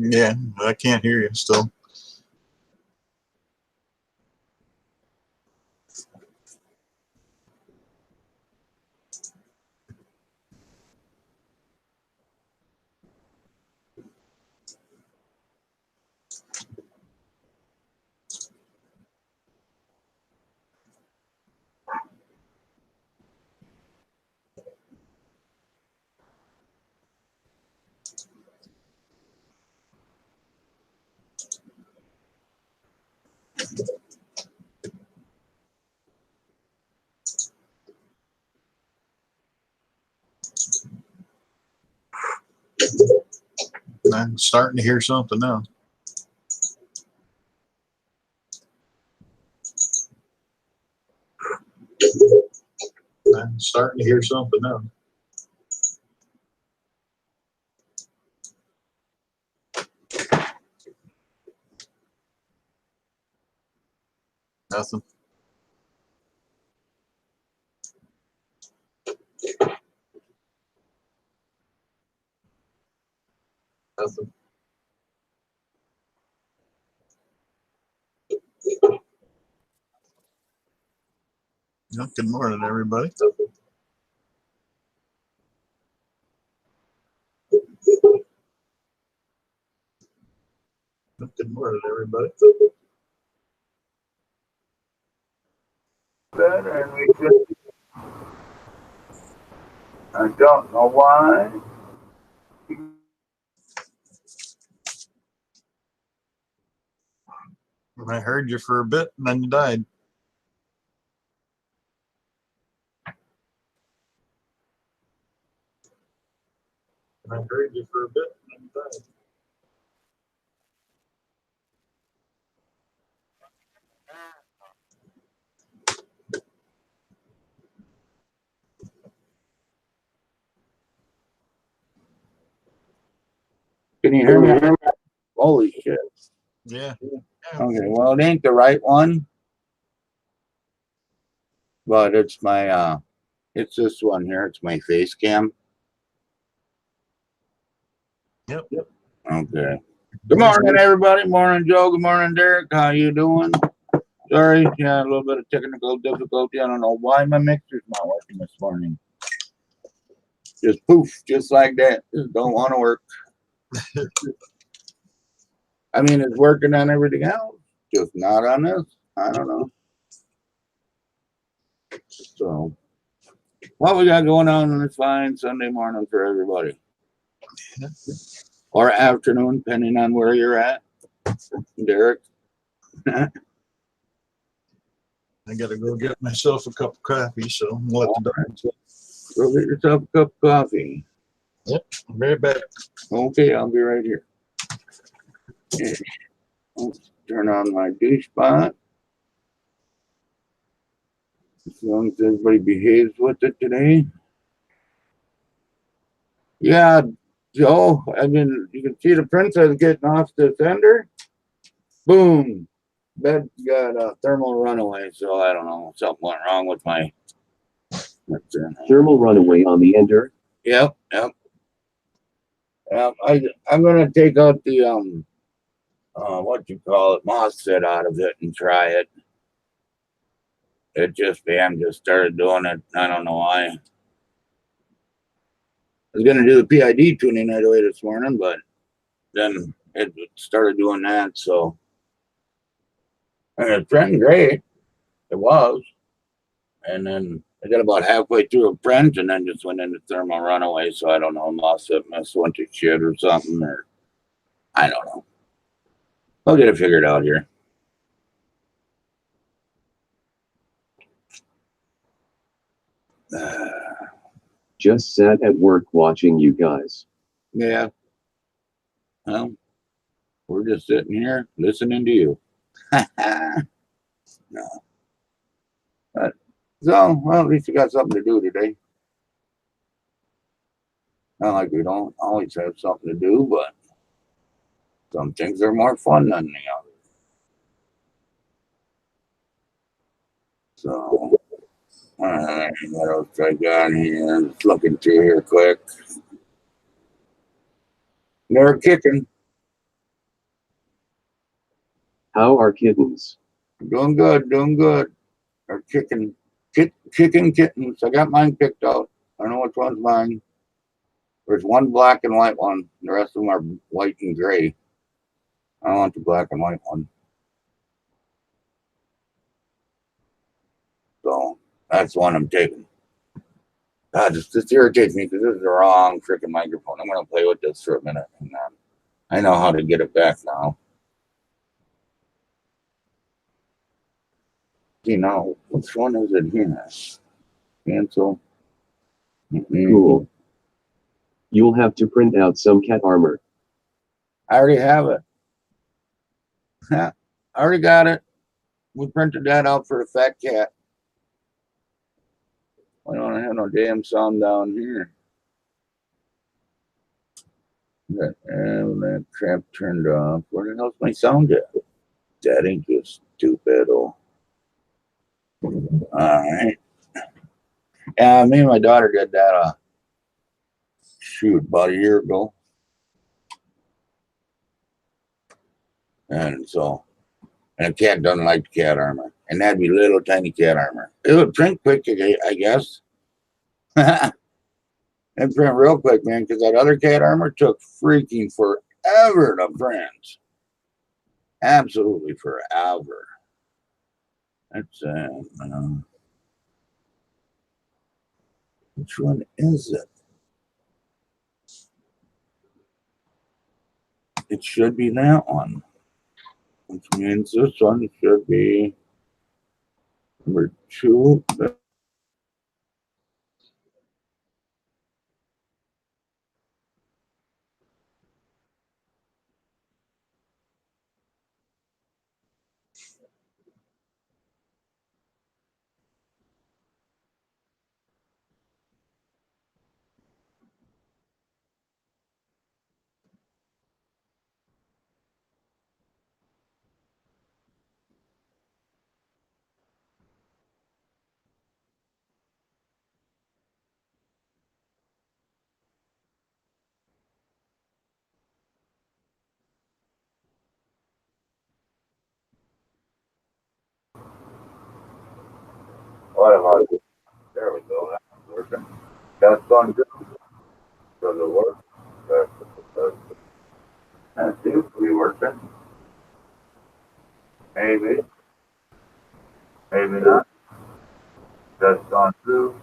Yeah, I can't hear you still. I'm starting to hear something now. I'm starting to hear something now. Nothing. Nothing. Well, good morning, everybody. Good morning, everybody. And we just, I don't know why. I heard you for a bit, and then you died. I heard you for a bit, and then you died. Can you hear me? Holy shit. Yeah. Okay, well, it ain't the right one. But it's my, it's this one here. It's my face cam. Yep. Okay. Good morning, everybody. Morning, Joe. Good morning, Derek. How you doing? Sorry, yeah, a little bit of technical difficulty. I don't know why my mixer's not working this morning. Just poof, just like that. Just don't want to work. I mean, it's working on everything else, just not on this. I don't know. So, what we got going on this fine Sunday morning for everybody? Or afternoon, depending on where you're at, Derek. I gotta go get myself a cup of coffee, so I'll let the dogs. Go get yourself a cup of coffee. Yep, I'll be right back. Okay, I'll be right here. Yeah. Let's turn on my douche spot. As long as everybody behaves with it today. Yeah, Joe, I mean, you can see the princess getting off the fender. Boom. Bed got a thermal runaway, so I don't know. Something went wrong with my thermal runaway on the ender. Yep. I'm gonna take out the what you call it, MOSFET out of it and try it. It just just started doing it. I don't know why. I was gonna do the PID tuning right away this morning, but then it started doing that. So and it's running great. It was, and then I got about halfway through a print and then just went into thermal runaway. So I don't know, MOSFET must went to shit or something, or I don't know. I'll get it figured out here. Just sat at work watching you guys. Yeah. Well, we're just sitting here listening to you. No. But, so, well, at least you got something to do today. Not like we don't always have something to do, but some things are more fun than the others. So, all right, what else I got here? Just looking through here quick. They're kicking. How are kittens? Doing good, doing good. They're kicking kittens. I got mine picked out. I know which one's mine. There's one black and white one. The rest of them are white and gray. I don't want the black and white one. So that's the one I'm taking. God, this irritates me because this is the wrong freaking microphone. I'm going to play with this for a minute. And I know how to get it back now. See now, which one is it here? Cancel. Cool. You'll have to print out some cat armor. I already have it. I already got it. We printed that out for the fat cat. I don't have no damn sound down here. That crap turned off. Where the hell's my sound at? That ain't just stupid. All right. Yeah, me and my daughter did that. Shoot, about a year ago. And so, and a cat doesn't like cat armor. And that'd be little tiny cat armor. It would print quick, I guess. It print real quick, man, because that other cat armor took freaking forever to print. Absolutely forever. That's which one is it? It should be that one. Which means this one should be number 2. What about it? There we go. That's working. That's on good. Does it work? That seems to be working. Maybe. Maybe not. That's gone through.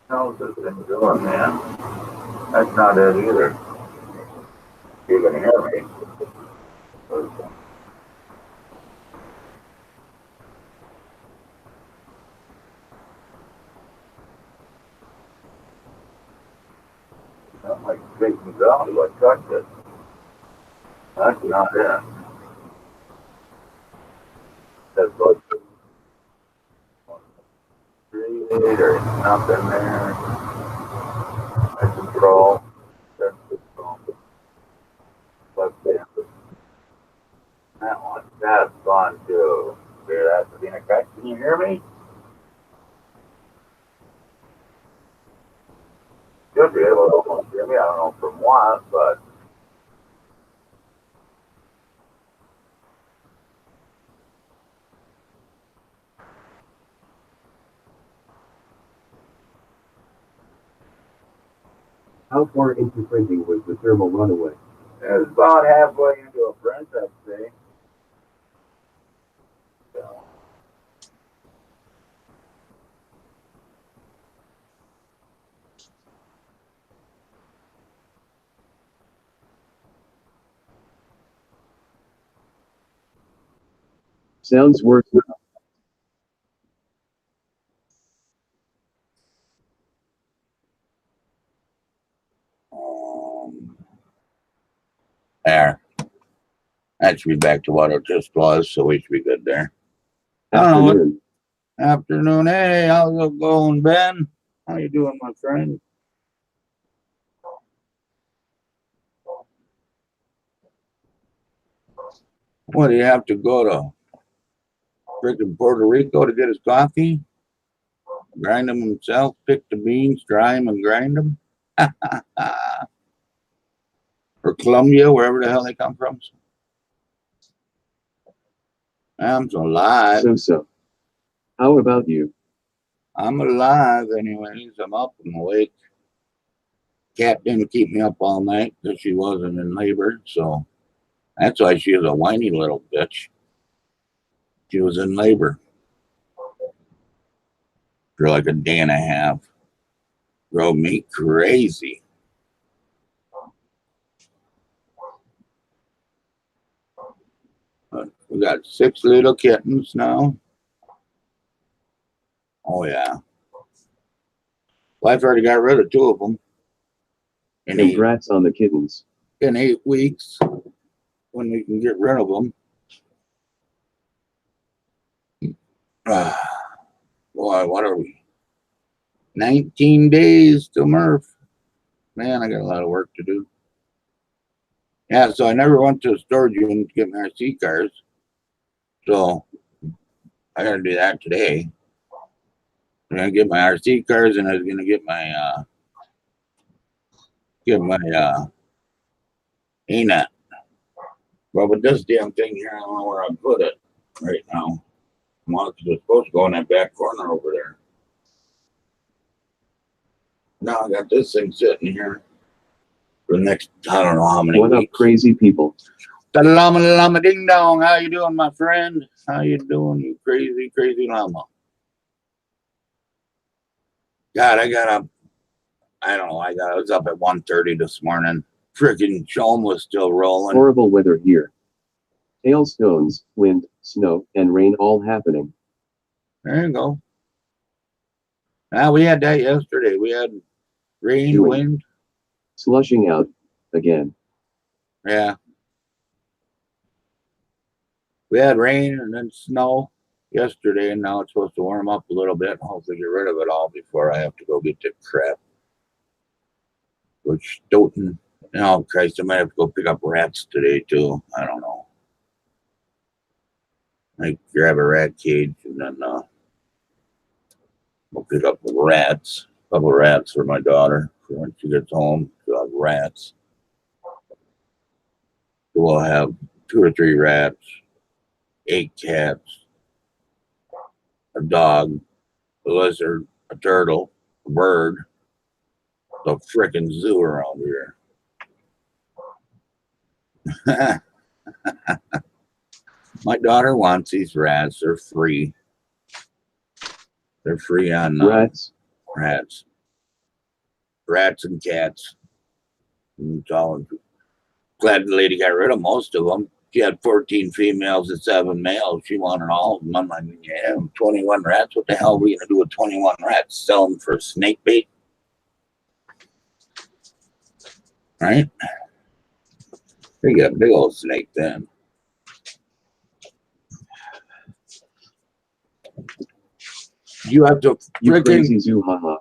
How's this thing doing, man? That's not it either. You can hear me. That might take me down if I touch it. That's not it. That's like there's nothing there. I control. That's control. Left hand. That one. That's gone too. There, that's being a cut. Can you hear me? Should be able to almost hear me. I don't know from what, but How far into printing was the thermal runaway? it's about halfway into a print, I'd say. So. Sounds working. There. That should be back to what it just was, so we should be good there. Afternoon. Afternoon. Hey, how's it going, Ben? How you doing, my friend? What, do you have to go to freaking Puerto Rico to get his coffee? Grind them himself, pick the beans, dry them, and grind them? Or Colombia, wherever the hell they come from. I'm alive. So. How about you? I'm alive anyways. I'm up and awake. Cat didn't keep me up all night because she wasn't in labor, so that's why she was a whiny little bitch. She was in labor for like a day and a half. Drove me crazy. But we got 6 little kittens now. Oh yeah. Wife already got rid of 2 of them. Congrats on the kittens. In 8 weeks, when we can get rid of them. Boy, what are we? 19 days to Murph. Man, I got a lot of work to do. Yeah, so I never went to a storage unit to get my RC cars. So I got to do that today. I'm going to get my RC cars, and I was going to get my ANAT. Well, with this damn thing here, I don't know where I put it right now. Well, it's supposed to go in that back corner over there. Now I got this thing sitting here for the next, I don't know how many What weeks. up, crazy people? Llama llama ding dong. How you doing, my friend? How you doing, you crazy, crazy llama? God, I got up. I don't know. I was up at 1:30 this morning. Freaking Sean was still rolling. Horrible weather here. Hailstones, wind, snow, and rain all happening. There you go. Now we had that yesterday. We had rain, wind. Slushing out again. Yeah. We had rain and then snow yesterday, and now it's supposed to warm up a little bit. Hopefully get rid of it all before I have to go get the crap. Which Stoughton, oh Christ, I might have to go pick up rats today too. I don't know. I grab a rat cage and then we'll pick up rats. A couple of rats for my daughter. For when she gets home, she'll have rats. We'll have 2 or 3 rats, 8 cats, a dog, a lizard, a turtle, a bird, the frickin' zoo around here. My daughter wants these rats. They're free. They're free on Rats. Rats and cats. And glad the lady got rid of most of them. She had 14 females and 7 males. She wanted all of them. I'm like, yeah, 21 rats. What the hell are we going to do with 21 rats? Sell them for snake bait? Right? They got a big old snake then. You have to You crazy zoo, haha.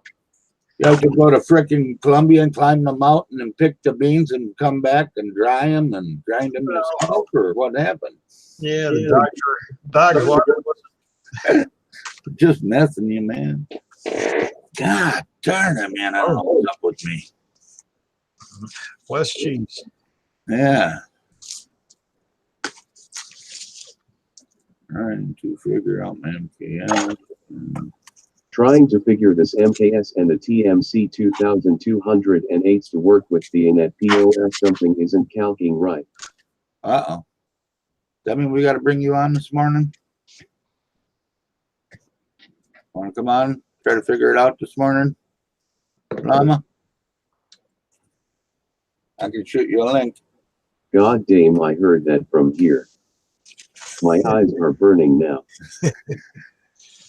You have to go to frickin' Columbia and climb the mountain and pick the beans and come back and dry them and grind them yourself, or what happened? Yeah, the doctor. Just messing you, man. God darn it, man. I don't know what's up with me. West cheese. Yeah. Trying to figure out my MKS. Trying to figure this MKS and the TMC 2208 to work with the ANAT POS. Something isn't calcing right. Uh-oh. That mean we got to bring you on this morning? Want to come on? Try to figure it out this morning? Llama? I can shoot you a link. God damn, I heard that from here. My eyes are burning now.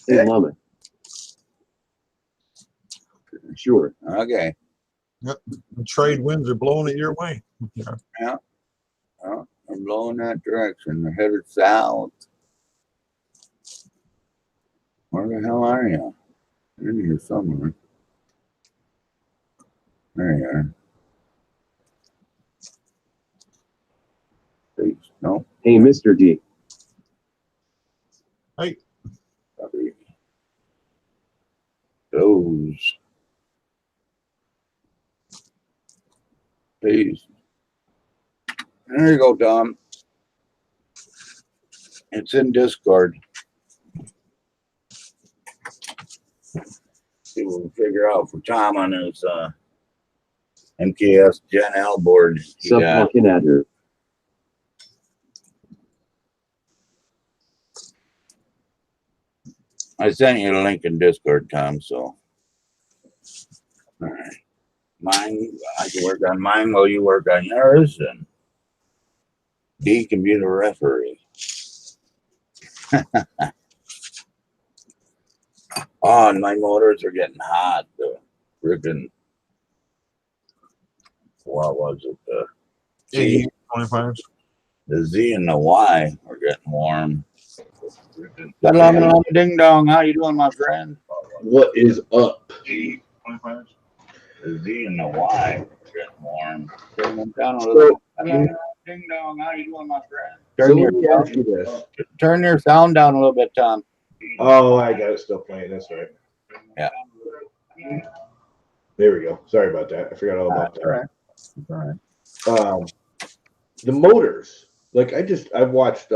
Hey, Llama. Sure. Okay. Yep. The trade winds are blowing it your way. Yeah. Oh, I'm blowing that direction. They're headed south. Where the hell are you? You're in here somewhere. There you are. Please, no. Hey, Mr. D. Hey. Copy. Those. Please. There you go, Tom. It's in Discord. See what we can figure out for Tom on his MKS Gen L board. Sup fucking adder. I sent you the link in Discord, Tom, so. All right. Mine, I can work on mine while you work on yours, and D can be the referee. Oh, and my motors are getting hot. The freaking, what was it? The Z, 25s. the Z and the Y are getting warm. Ding dong, how you doing, my friend? What is up? Z 25s. The Z and the Y are getting warm. Turn them down a little. Ding dong, how you doing, my friend? So let me ask you this. Turn your sound down a little bit, Tom. Oh, I got it still playing. That's right. Yeah. There we go. Sorry about that. I forgot all about All right. All right. The motors. Like I've watched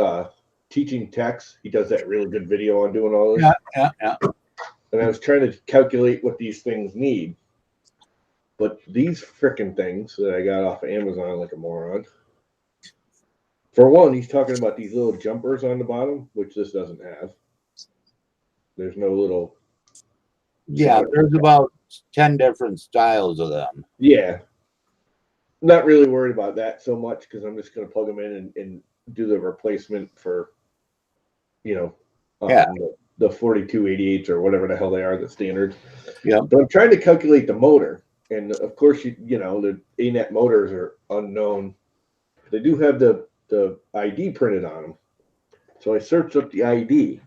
Teaching Tex. He does that really good video on doing all this. Yeah. And I was trying to calculate what these things need. But these frickin' things that I got off of Amazon like a moron. For one, he's talking about these little jumpers on the bottom, which this doesn't have. There's no little. Yeah, there's about 10 different styles of them. Yeah. Not really worried about that so much because I'm just going to plug them in and do the replacement for, the 4288s or whatever the hell they are, the standards. Yeah. But I'm trying to calculate the motor. And of course, the ANET motors are unknown. They do have the ID printed on them. So I searched up the ID.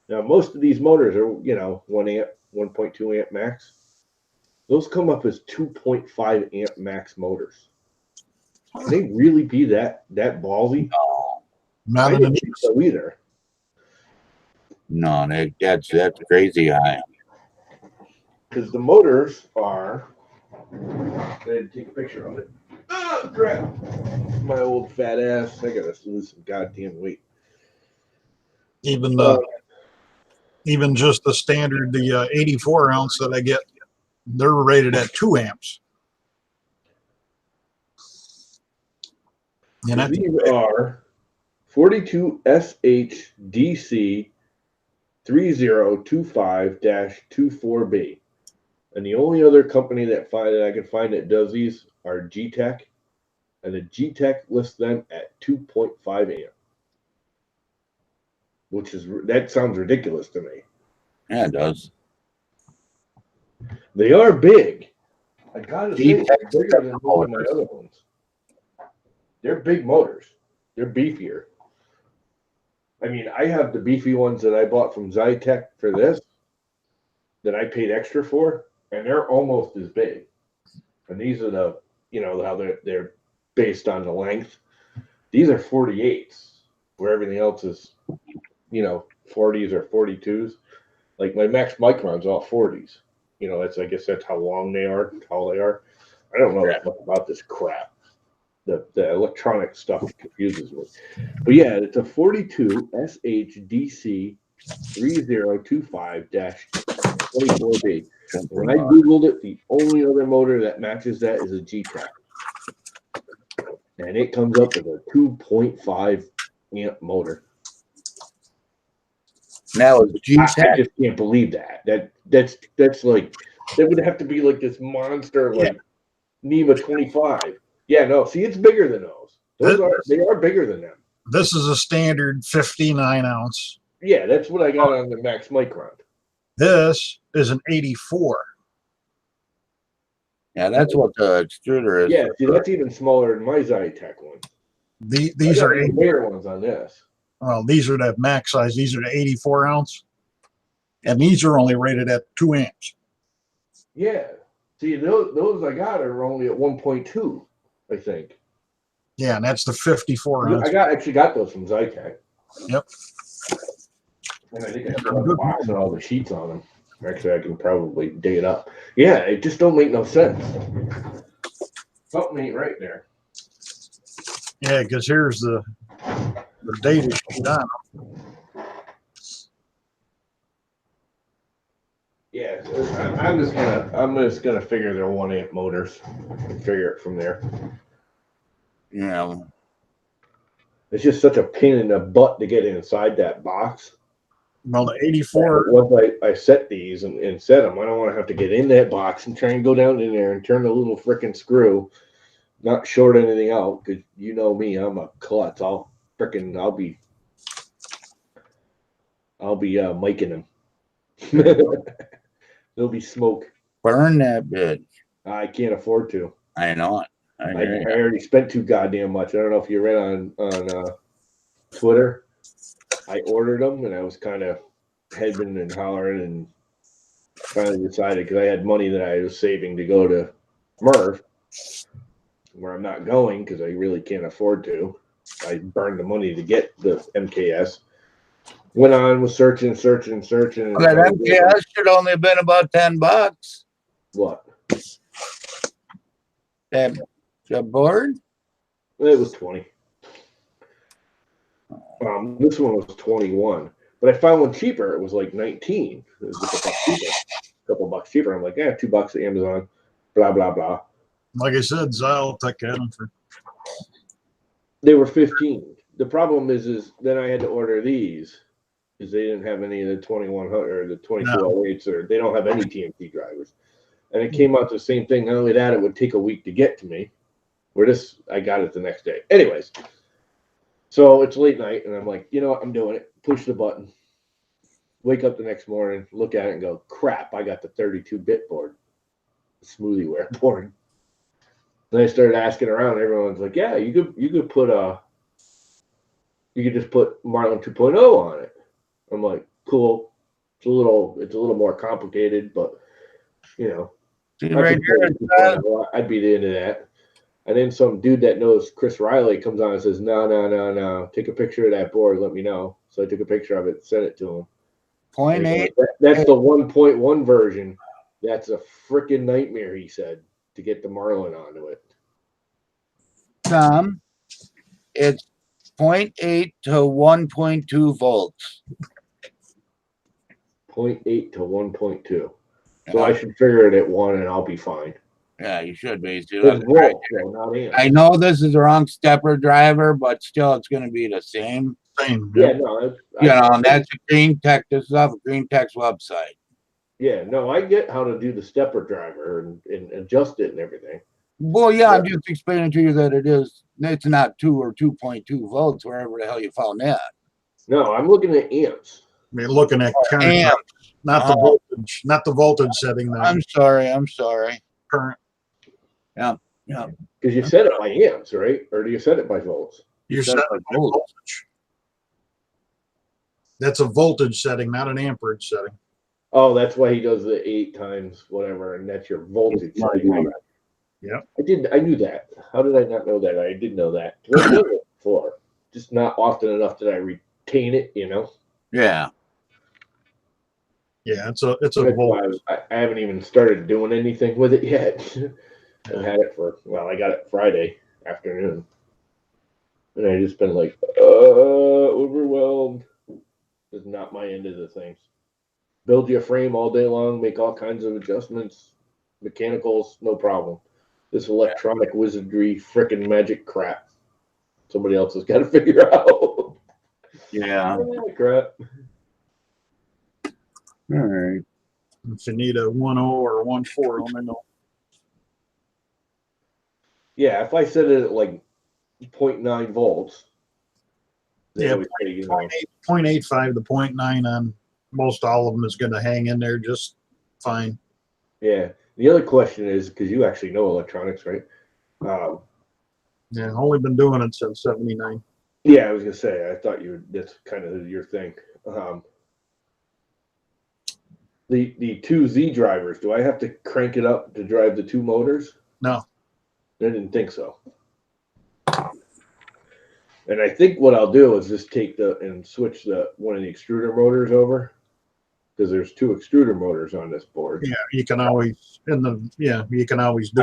Now, most of these motors are, 1 amp, 1.2 amp max. Those come up as 2.5 amp max motors. Can they really be that ballsy? No. Not I in the didn't think so either. No, that's crazy high. Because the motors are. I had to take a picture of it. Oh, crap. My old fat ass. I gotta lose some goddamn weight. even just the standard, the 84 ounce that I get, they're rated at 2 amps. And that's, These are 42 SHDC 3025-24B. And the only other company that I can find that does these are G-Tech. And the G-Tech lists them at 2.5 amp. That sounds ridiculous to me. Yeah, it does. They are big. I gotta say, G-Tech they're bigger than most of my other ones. They're big motors. They're beefier. I mean, I have the beefy ones that I bought from Zytec for this that I paid extra for, and they're almost as big. And these are the, how they're based on the length. These are 48s, where everything else is, 40s or 42s. Like my Max Micron's all 40s. I guess that's how long they are, tall they are. I don't know that much about this crap. The electronic stuff confuses me. But yeah, it's a 42 SHDC 3025-24B. When I Googled it, the only other motor that matches that is a G-Tech. And it comes up with a 2.5 amp motor. Now it's G-Tech. I just can't believe that. That's like, that would have to be like this monster like NEMA 25. Yeah, no. See, it's bigger than those. They are bigger than them. this is a standard 59 ounce. Yeah, that's what I got on the Max Micron. This is an 84. Yeah, that's what the extruder is. Yeah, see, that's even smaller than my Zytec one. These are bigger ones on this. Well, these are the max size. These are the 84 ounce, and these are only rated at 2 amps. Yeah, see, those I got are only at 1.2, I think. Yeah, and that's the 54 ounce. I actually got those from Zytec. Yep. And I think I still have a box and all the sheets on them. Actually, I can probably dig it up. Yeah, it just don't make no sense. Something ain't right there. Yeah, because here's the The date is done. Yeah, I'm just gonna figure they're 1 amp motors and figure it from there. Yeah. It's just such a pain in the butt to get inside that box. Well, the 84, Once I set these and set them, I don't want to have to get in that box and try and go down in there and turn the little freaking screw, not short anything out, because you know me, I'm a klutz. I'll be miking them. There'll be smoke. Burn that bitch. I can't afford to. I know it. I I hear ya. already spent too goddamn much. I don't know if you read on Twitter. I ordered them and I was kind of heading and hollering and finally decided because I had money that I was saving to go to Murph, where I'm not going because I really can't afford to. I burned the money to get the MKS. Went on, was searching. Well, that MKS should only have been about $10. What? That board? It was 20. This one was 21, but I found one cheaper. It was like 19. It was just a couple bucks cheaper. I'm like, $2 at Amazon. Blah blah blah. like I said, Zyletech had them for. They were 15. The problem is then I had to order these because they didn't have any of the 2100 or the 2208s, or they don't have any TMT drivers. And it came out the same thing. Not only that, it would take a week to get to me. Where I got it the next day. Anyways, so it's late night, and I'm like, you know what? I'm doing it. Push the button. Wake up the next morning, look at it, and go, crap! I got the 32-bit board, SmoothieWare board. Then I started asking around. Everyone's like, yeah, you could just put Marlin 2.0 on it. I'm like, cool. It's a little more complicated, but you know, See right here, I'd be into that. And then some dude that knows Chris Riley comes on and says, no, take a picture of that board, let me know. So I took a picture of it, sent it to him. 0.8. That's the 1.1 version. That's a freaking nightmare, he said, to get the Marlin onto it. Tom, it's 0.8 to 1.2 volts. 0.8 to 1.2. So I should figure it at 1 and I'll be fine. Yeah, you should be. I know this is the wrong stepper driver, but still it's going to be the same. Same. Yeah, no. That's a GreenTech. This is off of GreenTech's website. Yeah, no, I get how to do the stepper driver and adjust it and everything. Well, yeah, I'm just explaining to you that it's not 2 or 2.2 volts, wherever the hell you found that. No, I'm looking at amps. I mean, looking at amps. Not the voltage setting. I'm sorry. Current. Yeah. Because you set it by amps, right? Or do you set it by volts? You set it by voltage. That's a voltage setting, not an amperage setting. Oh, that's why he does the 8 times whatever, and that's your voltage setting. Yeah. I knew that. How did I not know that? I did know that. I've done it before. Just not often enough that I retain it, you know? Yeah. Yeah, it's a voltage. I haven't even started doing anything with it yet. I had it I got it Friday afternoon. And I just been like, overwhelmed. It's not my end of the things. Build you a frame all day long, make all kinds of adjustments, mechanicals, no problem. This electronic wizardry, frickin' magic crap. Somebody else has got to figure out. Yeah. Crap. All right. If you need a 1.0 or a 1.4, let me know. Yeah, if I set it at like 0.9 volts. Yeah, 0.85 to 0.9 on most all of them is going to hang in there just fine. Yeah. The other question is, because you actually know electronics, right? Yeah, only been doing it since '79. Yeah, I was gonna say. I thought that's kind of your thing. The 2Z drivers. Do I have to crank it up to drive the 2 motors? No. I didn't think so. And I think what I'll do is just take and switch one of the extruder motors over, because there's 2 extruder motors on this board. Yeah, you can always do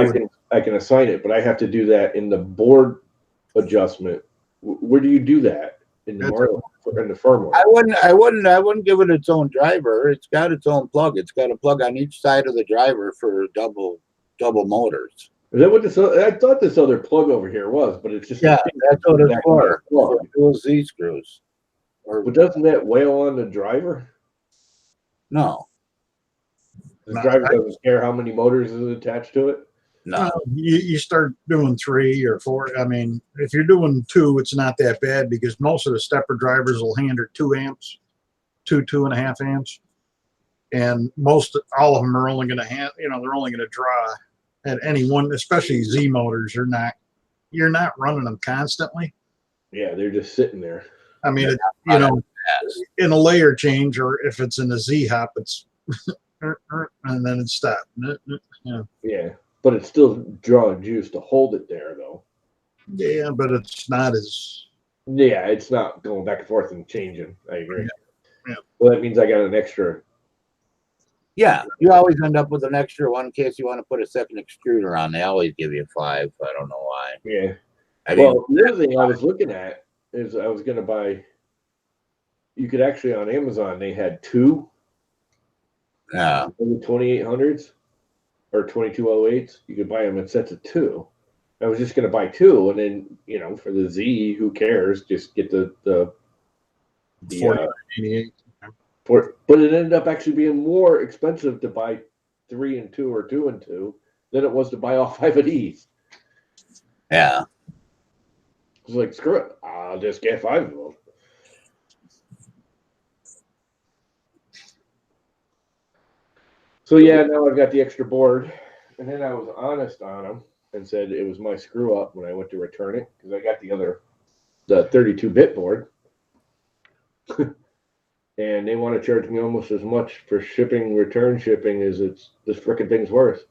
it. I can assign it, but I have to do that in the board adjustment. Where do you do that? in the firmware. I wouldn't give it its own driver. It's got its own plug. It's got a plug on each side of the driver for double motors. Is that what this? I thought this other plug over here was, but it's just Yeah, that's what it's for. Plug. Dual Z screws. But doesn't that wail on the driver? No, The driver doesn't care how many motors is attached to it. no. Well, you start doing 3 or 4. I mean, if you're doing 2, it's not that bad because most of the stepper drivers will handle 2 amps, 2.5 amps. And all of them are only going to they're only going to draw at any one, especially Z motors. You're not running them constantly. Yeah, they're just sitting there. I mean, in a layer change, or if it's in a Z hop, it's and then it's stopped. Yeah, but it's still drawing juice to hold it there, though. Yeah, but it's not as. Yeah, it's not going back and forth and changing. I agree. Yeah. Well, that means I got an extra. Yeah, you always end up with an extra one in case you want to put a second extruder on. They always give you 5. I don't know why. Yeah. I mean, Well, the other thing I was looking at is I was going to buy. You could actually on Amazon they had 2. yeah, 2800s or 2208s. You could buy them in sets of 2. I was just going to buy 2, and then for the Z, who cares? Just get the 48. but it ended up actually being more expensive to buy 3 and 2 or 2 and 2 than it was to buy all 5 of these. yeah. It's like, screw it, I'll just get 5 of them. So yeah, now I've got the extra board, and then I was honest on them and said it was my screw up when I went to return it because I got the 32-bit board. And they want to charge me almost as much for return shipping as this frickin' thing's worth.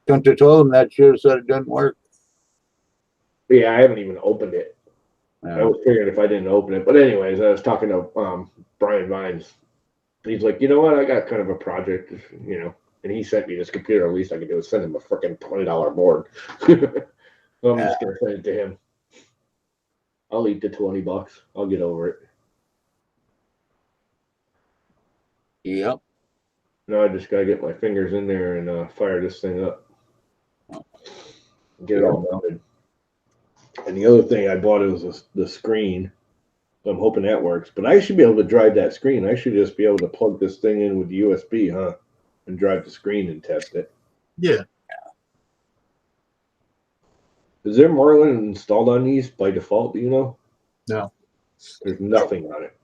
Don't you tell them that should have said it doesn't work? Yeah, I haven't even opened it. I was figuring if I didn't open it. But anyways, I was talking to Brian Vines. He's like, you know what? I got kind of a project, and he sent me this computer. At least I could do is send him a frickin' $20 board. So I'm just going to send it to him. I'll eat the $20. I'll get over it. Yep. Now I just gotta get my fingers in there and fire this thing up. Get it all mounted. And the other thing I bought was the screen. So I'm hoping that works. But I should be able to drive that screen. I should just be able to plug this thing in with the USB, huh? And drive the screen and test it. Yeah. Is there Marlin installed on these by default? Do you know? No. There's nothing on it.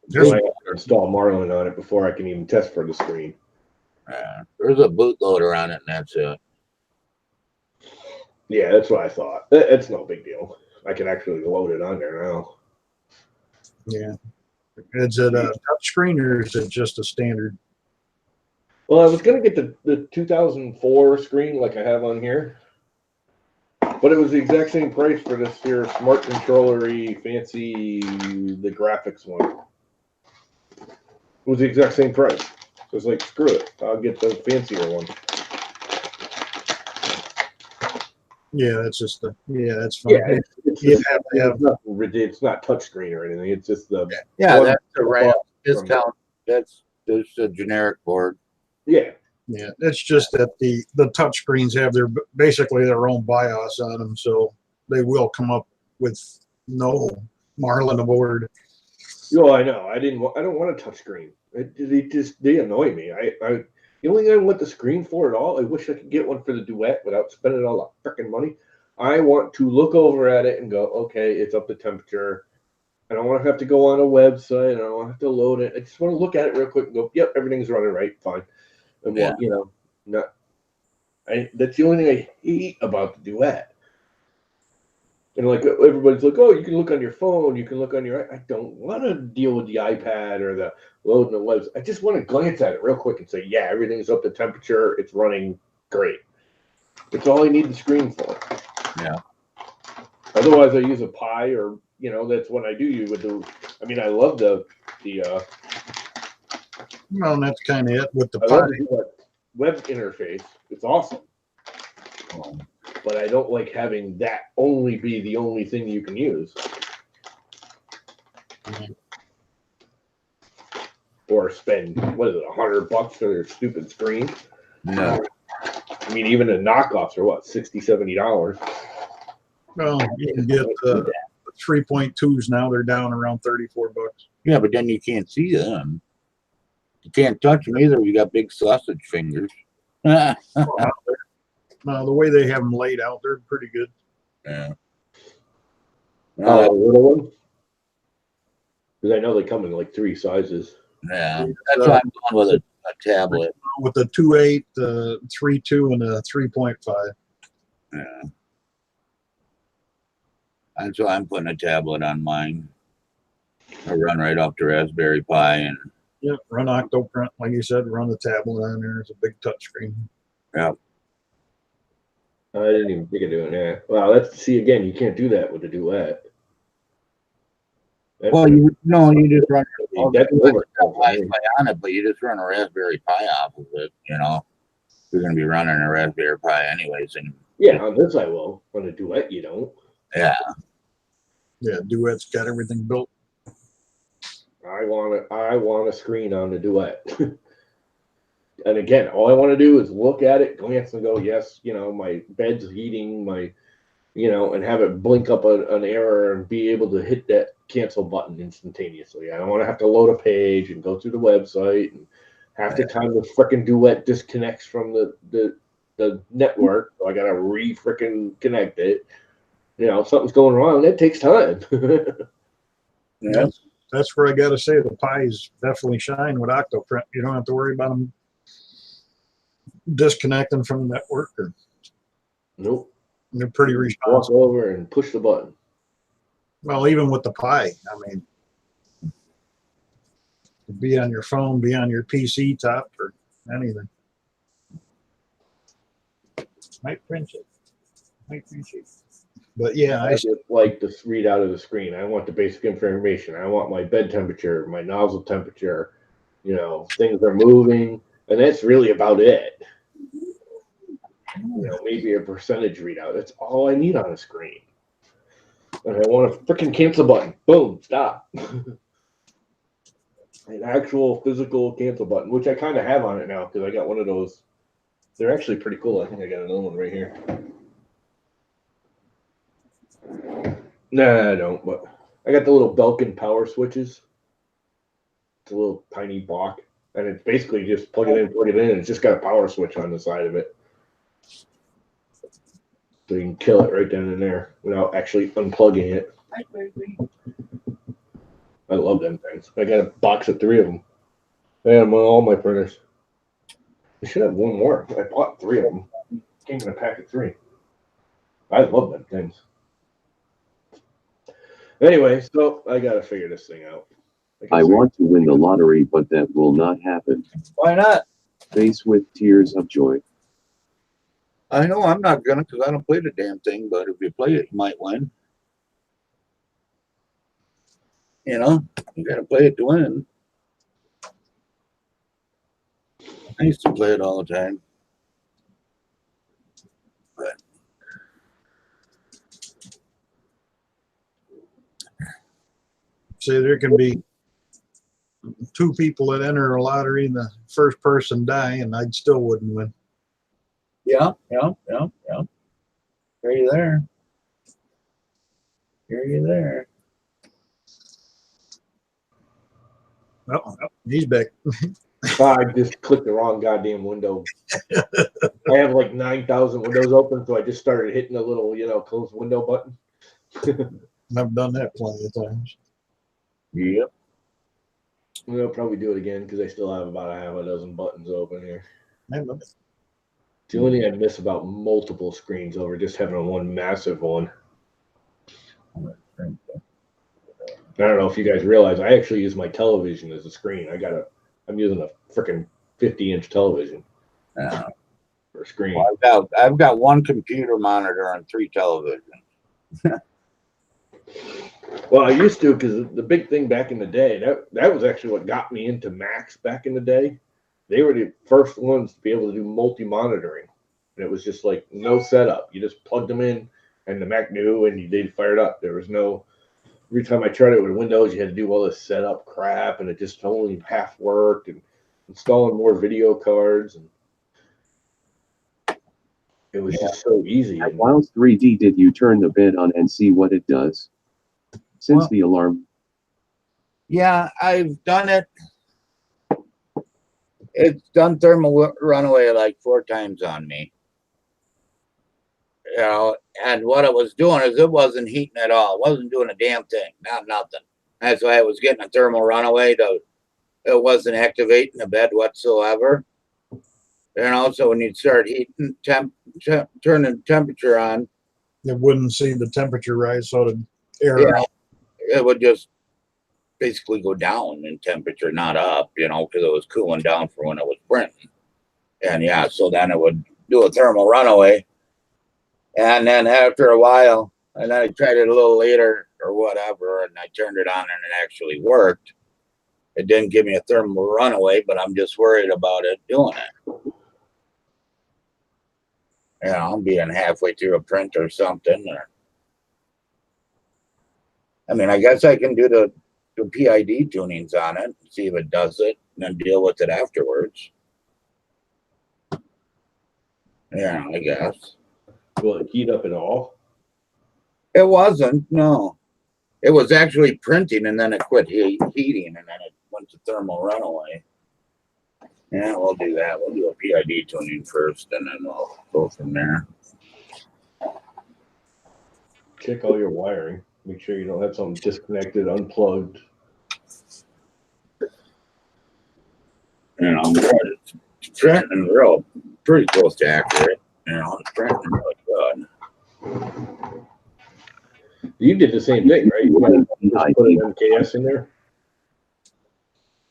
There's, So I have to install Marlin on it before I can even test for the screen. There's a bootloader on it, and that's it. Yeah, that's what I thought. It's no big deal. I can actually load it on there now. yeah. Is it a touch screen or is it just a standard? Well, I was going to get the 2004 screen like I have on here. But it was the exact same price for this here smart controller-y, fancy, the graphics one. It was the exact same price. So it's like, screw it. I'll get the fancier one. Yeah, that's just that's fine. Yeah, it's not touchscreen or anything. It's just the That's a RAM discount. That's a generic board. Yeah. Yeah, it's just that the touch screens have basically their own BIOS on them, so they will come up with no Marlin aboard. Oh, I know. I don't want a touch screen. They annoy me. The only thing I want the screen for at all, I wish I could get one for the Duet without spending all the freaking money. I want to look over at it and go, okay, it's up to temperature. I don't want to have to go on a website. I don't want to have to load it. I just want to look at it real quick and go, yep, everything's running right, fine. And that's the only thing I hate about the Duet. And like everybody's like, oh, you can look on your phone, you can look on your. I don't want to deal with the iPad or the loading the webs. I just want to glance at it real quick and say, yeah, everything's up to temperature. It's running great. It's all I need the screen for. Yeah. Otherwise, I use a Pi or that's what I do. You would do. I mean, I love the. Well, and that's kind of it with the I Pi. love the web interface. It's awesome. But I don't like having that only be the only thing you can use. Or spend, what is it, $100 for their stupid screen? No. I mean, even the knockoffs are what, $60, $70. Well, you can get 3.2s now. They're down around $34. Yeah, but then you can't see them. You can't touch them either. You got big sausage fingers. Yeah. Well, the way they have them laid out, they're pretty good. Little one? Because I know they come in like 3 sizes. Yeah, that's why I'm going with a tablet. With the 2.8, the 3.2, and a 3.5. Yeah. That's why I'm putting a tablet on mine. I run right off the Raspberry Pi and Yep, run Octoprint, like you said, run the tablet on there. It's a big touchscreen. yeah. I didn't even think of doing that. Wow, see again, you can't do that with the Duet. Well, you just run That's Wi-Fi on it, but you just run a Raspberry Pi off of it. You know, you're going to be running a Raspberry Pi anyways, and yeah, on this I will. On the Duet, you don't. Yeah, Duet's got everything built. I want a screen on the Duet. And again, all I want to do is look at it, glance, and go, yes, my bed's heating, and have it blink up an error and be able to hit that cancel button instantaneously. I don't want to have to load a page and go through the website, and half the time the frickin' Duet disconnects from the network, so I gotta frickin' connect it. Something's going wrong. That takes time. yeah. That's where I got to say the Pi's definitely shine with Octoprint. You don't have to worry about them disconnecting from the network. Nope. They're pretty Walk responsive. over and push the button. Well, even with the Pi, I mean, be on your phone, be on your PC top, or anything. Might print it. But yeah, I just like to read out of the screen. I want the basic information. I want my bed temperature, my nozzle temperature, things are moving, and that's really about it. Maybe a percentage readout. That's all I need on a screen. And I want a freaking cancel button. Boom, stop. An actual physical cancel button, which I kind of have on it now because I got one of those. They're actually pretty cool. I think I got another one right here. Nah, I don't, but I got the little Belkin power switches. It's a little tiny block, and it's basically just plug it in, and it's just got a power switch on the side of it. So you can kill it right then and there without actually unplugging it. I love them things. I got a box of 3 of them. I have them on all my printers. I should have one more. I bought 3 of them. Came in a pack of 3. I love them things. Anyway, so I got to figure this thing out. I want to win the lottery, but that will not happen. Why not? Face with tears of joy. I know I'm not gonna because I don't play the damn thing. But if you play it, you might win. You gotta play it to win. I used to play it all the time. But say there can be 2 people that enter a lottery and the first person die, and I still wouldn't win. yeah. Are you there? Oh, he's back. I just clicked the wrong goddamn window. I have like 9,000 windows open, so I just started hitting the little, close window button. I've done that plenty of times. Yep. I'll probably do it again because I still have about a half a dozen buttons open here. It's the only thing I miss about multiple screens over just having one massive one. I don't know if you guys realize I actually use my television as a screen. I'm using a freaking 50-inch television for a screen. Well, I've got 1 computer monitor and 3 televisions. Well, I used to because the big thing back in the day, that was actually what got me into Macs back in the day. They were the first ones to be able to do multi-monitoring. And it was just like no setup. You just plugged them in and the Mac knew and they'd fire it up. There was no every time I tried it with Windows, you had to do all this setup crap, and it just only half worked, and installing more video cards, and it was just so easy. At Wiles 3D, did you turn the bed on and see what it does? Since Well- the alarm. Yeah, I've done it. It's done thermal runaway like 4 times on me. You know, and what it was doing is it wasn't heating at all. It wasn't doing a damn thing, not nothing. That's why I was getting a thermal runaway. It wasn't activating the bed whatsoever. You know, so when you'd start heating, turning temperature on, It wouldn't see the temperature rise, so the air Yeah. out. it would just basically go down in temperature, not up, you know, because it was cooling down for when it was printing. And yeah, so then it would do a thermal runaway. And then after a while, and then I tried it a little later or whatever, and I turned it on and it actually worked. It didn't give me a thermal runaway, but I'm just worried about it doing it. You know, I'm being halfway through a print or something. Or, I mean, I guess I can do the PID tunings on it, see if it does it, and then deal with it afterwards. Yeah, I guess. Will it heat up at all? It wasn't, no. It was actually printing and then it quit heating and then it went to thermal runaway. Yeah, we'll do that. We'll do a PID tuning first and then we'll go from there. Check all your wiring. Make sure you don't have something disconnected, unplugged. You know, it's printing real, pretty close to accurate. You know, it's printing really good. You did the same thing, right? You gotta just put an MKS in there.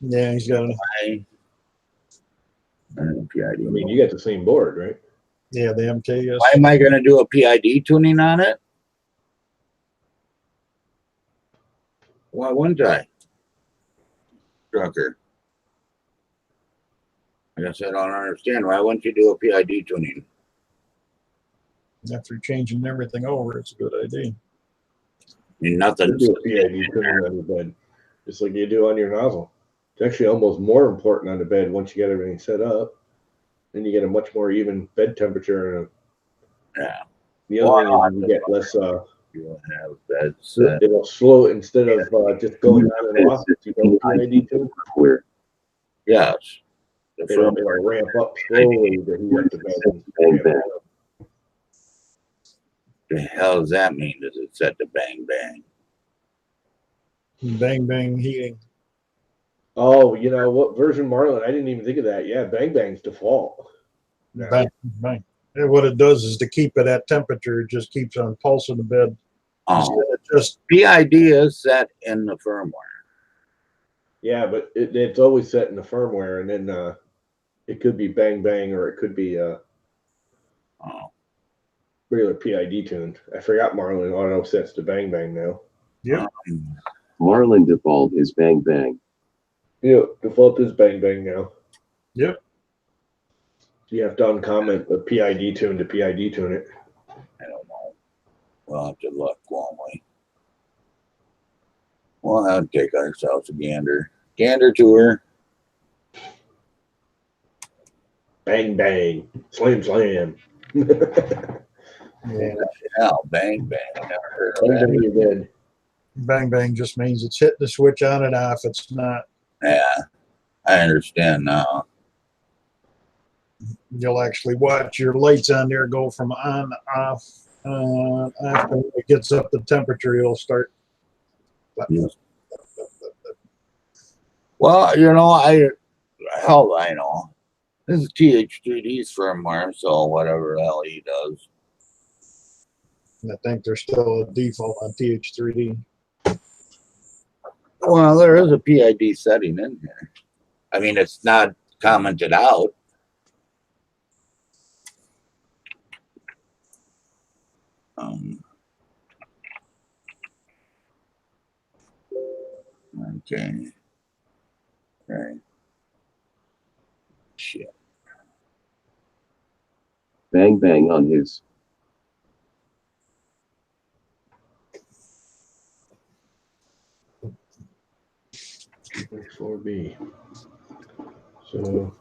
Yeah, he's got a, PID. I mean, you got the same board, right? yeah, the MKS. Why am I going to do a PID tuning on it? Why wouldn't I? Trucker. I guess I don't understand. Why wouldn't you do a PID tuning? After changing everything over, it's a good idea. I mean, nothing. Do a PID tuning on the bed, just like you do on your nozzle. It's actually almost more important on the bed once you get everything set up. Then you get a much more even bed temperature. And Yeah. the other thing is you get less. You'll have beds. It'll slow instead of just going on and off. If you don't PID tune, Yes. The it'll firmware. ramp up slowly to heat up the bed. And ramp up. The hell does that mean? Does it set to bang bang? Bang bang heating. Oh, you know what version Marlin? I didn't even think of that. Yeah, Bang Bang's default. No. Bang bang. And what it does is to keep it at temperature, it just keeps on pulsing the bed. Oh, Instead of just PID is set in the firmware. Yeah, but it's always set in the firmware, and then it could be Bang Bang or it could be Oh, regular PID tuned. I forgot Marlin auto sets to Bang Bang now. Yep. Marlin default is Bang Bang. Yeah, default is Bang Bang now. Yep. So you have to uncomment the PID tune to PID tune it. I don't know. We'll have to look, won't we? We'll have to take ourselves a gander tour. Bang Bang, Slam Slam. Yeah. Hell, bang bang. I never heard of Bang that. Bang, you did. Bang bang just means it's hit the switch on and off. It's not. Yeah, I understand now. You'll actually watch your lights on there go from on to off. After it gets up the temperature, it'll start. Well, you know, hell, I know. This is TH3D's firmware, so whatever the hell he does. And I think there's still a default on TH3D. Well, there is a PID setting in here. I mean, it's not commented out. Okay. Right. Shit. Bang Bang on his. 4B. So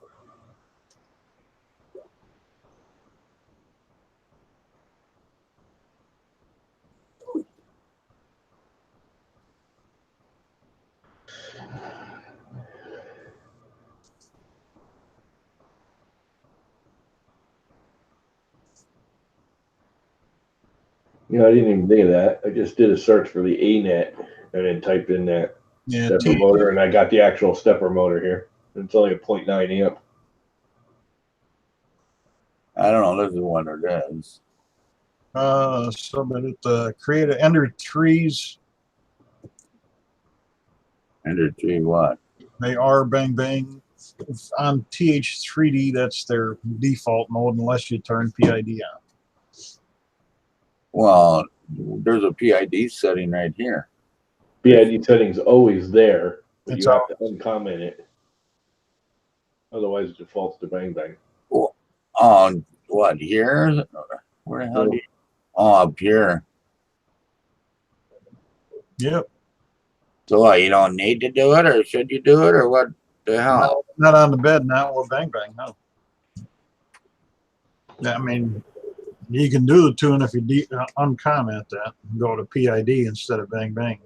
I didn't even think of that. I just did a search for the ANET and then typed in that Yeah, stepper motor, and I got the actual stepper motor here. It's only a 0.9 amp. I don't know. This is what it is. so that it create a enter threes. Enter G what? They are bang bang. On TH3D, that's their default mode unless you turn PID on. Well, there's a PID setting right here. PID setting's always there, but It's you have to uncomment it. Otherwise, it defaults to bang bang. Well, what here? Where the hell do you? Oh, up here. Yep. So what? You don't need to do it, or should you do it, or what the hell? No, not on the bed now with bang bang. No. I mean, you can do the tune if you uncomment that and go to PID instead of bang bang.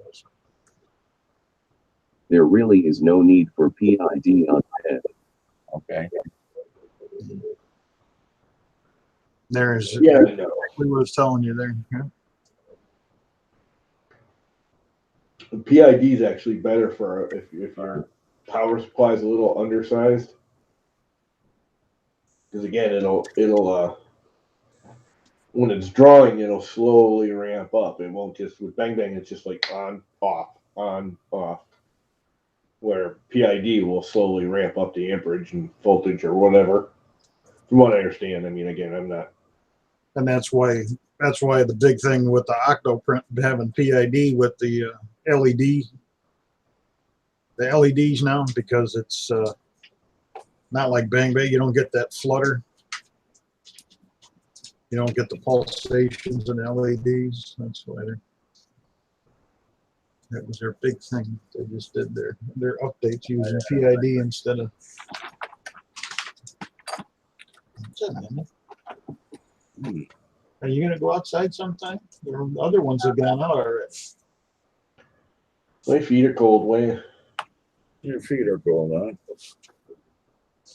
There really is no need for PID on bed. Okay. There's Yeah, exactly what I was telling you there. Yeah. PID is actually better for if your power supply is a little undersized, because again, it'll when it's drawing, it'll slowly ramp up. It won't just with bang bang. It's just like on off. Where PID will slowly ramp up the amperage and voltage or whatever. From what I understand, I mean, again, I'm not. And that's why the big thing with the Octoprint having PID with the LED, the LEDs now, because it's not like bang bang. You don't get that flutter. You don't get the pulsations and LEDs. That's why that was their big thing. They just did their updates using PID instead of. Are you gonna go outside sometime? The other ones have gone out already. My feet are cold, Wayne. Your feet are cold, huh?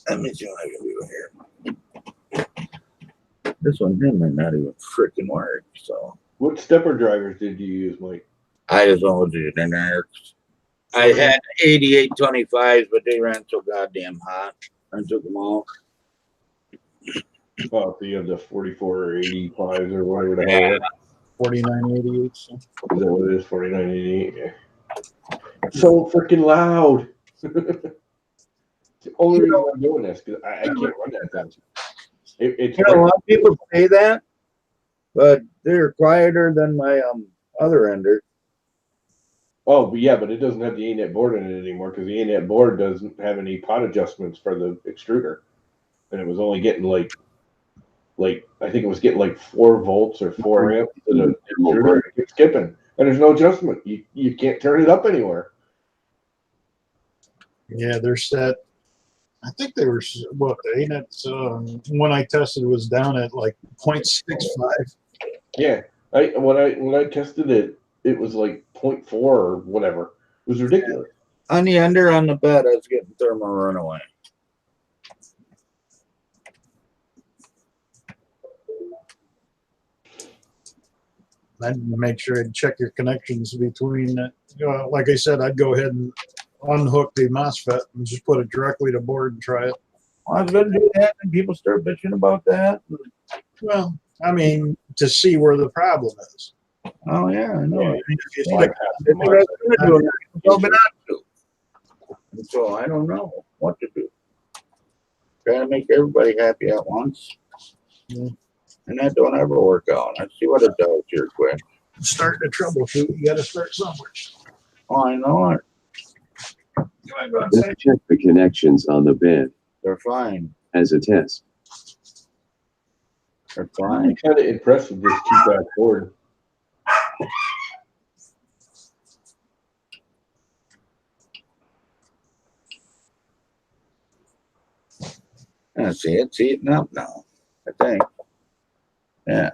Let me see what I can do here. This one here might not even freaking work. So What stepper drivers did you use, Mike? I just went with the generics. I had 8825s, but they ran so goddamn hot. I took them off. Oh, so you have the 4485s or whatever the hell. 4988. So. Is that what it is? 4988. Yeah. So freaking loud. The only reason I'm doing this because I can't run that thing. It's You know, a lot of people say that, but they're quieter than my other ender. Oh, but yeah, but it doesn't have the ANET board in it anymore because the ANET board doesn't have any pot adjustments for the extruder, and it was only getting like I think it was getting like 4 volts or 4 amps to the extruder. It's skipping, and there's no adjustment. You can't turn it up anywhere. Yeah, they're set. I think they were what the ANET when I tested was down at like 0.65. Yeah, when I tested it, it was like 0.4 or whatever. It was ridiculous. On the ender on the bed, I was getting thermal runaway. I'd make sure I'd check your connections between that. Like I said, I'd go ahead and unhook the MOSFET and just put it directly to board and try it. Well, I was going to do that, and people start bitching about that. Well, I mean, to see where the problem is. Oh, yeah, I know. Yeah, it's Yeah, like, That's what I was going to do. I told me not to. And so I don't know what to do. Try to make everybody happy at once. Yeah. And that don't ever work out. Let's see what it does here quick. start to troubleshoot. You got to start somewhere. Oh, I know it. You might go Let's outside. check the connections on the bed They're fine. as a test. They're I'm fine. kind of impressed with this cheap-ass board. Let's see, it's heating up now, I think. Yeah.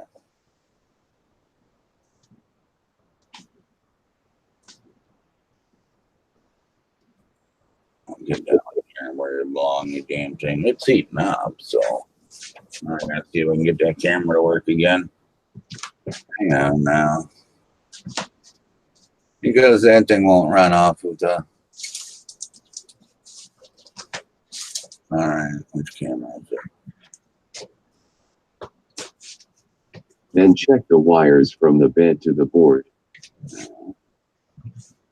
I'll get down here where it belongs, the damn thing. It's heating up, so I'm gonna see if we can get that camera to work again. Hang on now. Because that thing won't run off of the. Alright, which camera is it? Then check the wires from the bed to the board. A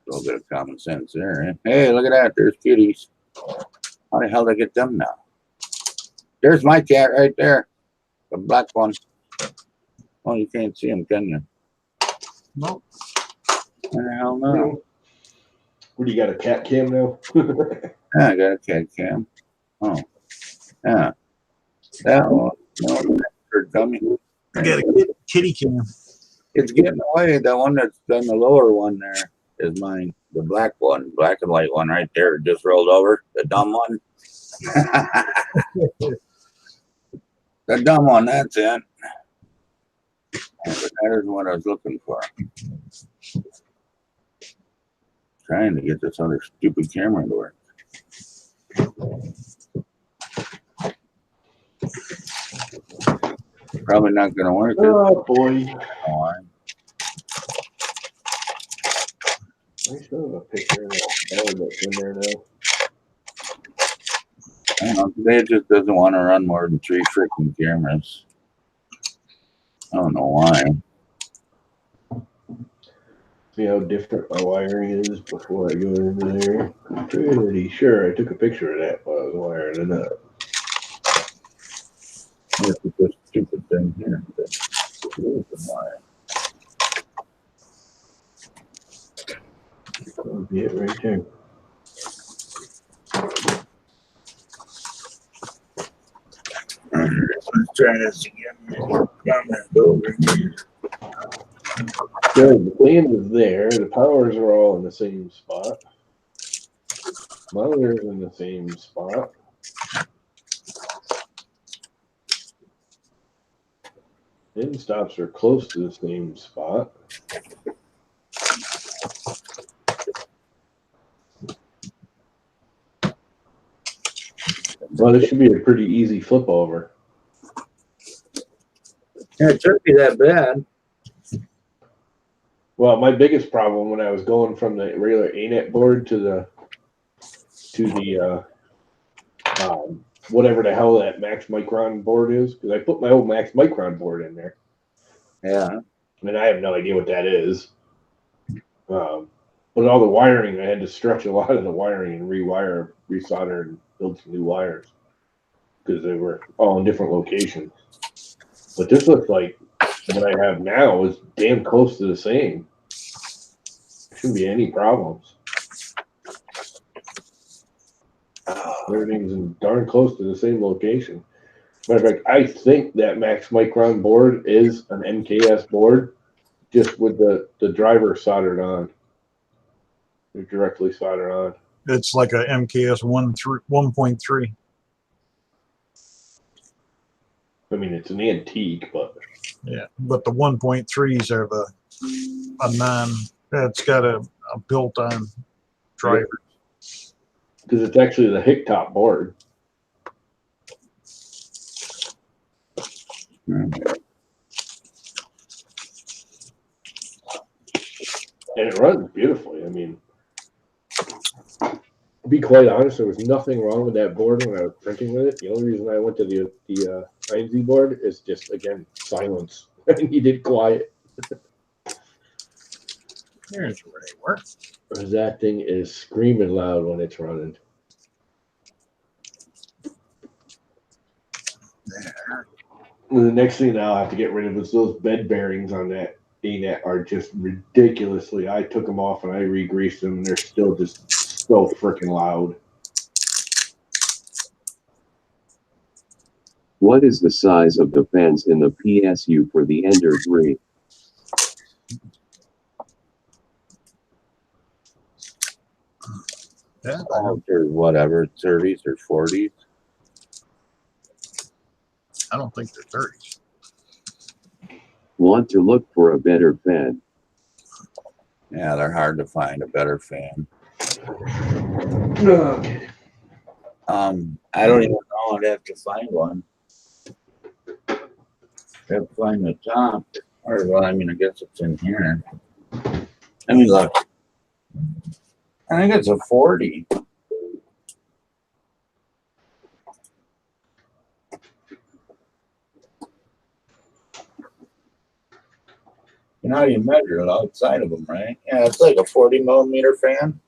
little bit of common sense there. Eh? Hey, look at that. There's kitties. How the hell did I get them now? There's my cat right there. The black one. Oh, you can't see him, can you? No. What the hell no? What do you got, a cat cam now? Yeah, I got a cat cam. Oh. Yeah. That one. No, they're coming. I got a kitty cam. It's getting away. The one that's on the lower one there is mine. The black one, black and white one right there, just rolled over. The dumb one. The dumb one, that's it. That is what I was looking for. Trying to get this other stupid camera to work. Probably not going to work. Oh boy. Why? I still have a picture of that that's in there now. I don't know. Today it just doesn't want to run more than 3 freaking cameras. I don't know why. See how different my wiring is before I go into there. I'm pretty sure I took a picture of that while I was wiring it up. This is this stupid thing here. That'll be it right there. Let's try this again. Good. The fan is there. The powers are all in the same spot. Monitor's in the same spot. End stops are close to the same spot. Well, this should be a pretty easy flip over. Yeah, it shouldn't be that bad. Well, my biggest problem when I was going from the regular ANET board to the whatever the hell that Max Micron board is, because I put my old Max Micron board in there. Yeah. And I have no idea what that is. But all the wiring, I had to stretch a lot of the wiring and rewire, resolder, and build some new wires because they were all in different locations. But this looks like what I have now is damn close to the same. Shouldn't be any problems. Everything's in darn close to the same location. Matter of fact, I think that Max Micron board is an MKS board, just with the driver soldered on. They're directly soldered on. It's like a MKS 1.3. I mean, it's an antique, but Yeah, but the 1.3s are a non. It's got a built-on driver. because it's actually the hick top board. And it runs beautifully. I mean, to be quite honest, there was nothing wrong with that board when I was printing with it. The only reason I went to the INZ board is just, again, silence. I needed quiet. Here's where they work. Because that thing is screaming loud when it's running. There. And the next thing I'll have to get rid of is those bed bearings on that ANET are just ridiculously. I took them off and I re-greased them, and they're still just so freaking loud. What is the size of the fans in the PSU for the Ender 3? Yeah, Or whatever, 30s or 40s. I don't think they're 30s. Want to look for a better fan? Yeah, they're hard to find a better fan. Okay. I don't even know. I'd have to find one. I'd have to find the top. Or, well, I mean, I guess it's in here. Let me look. I think it's a 40. You know how you measure it outside of them, right? Yeah, it's like a 40 millimeter fan.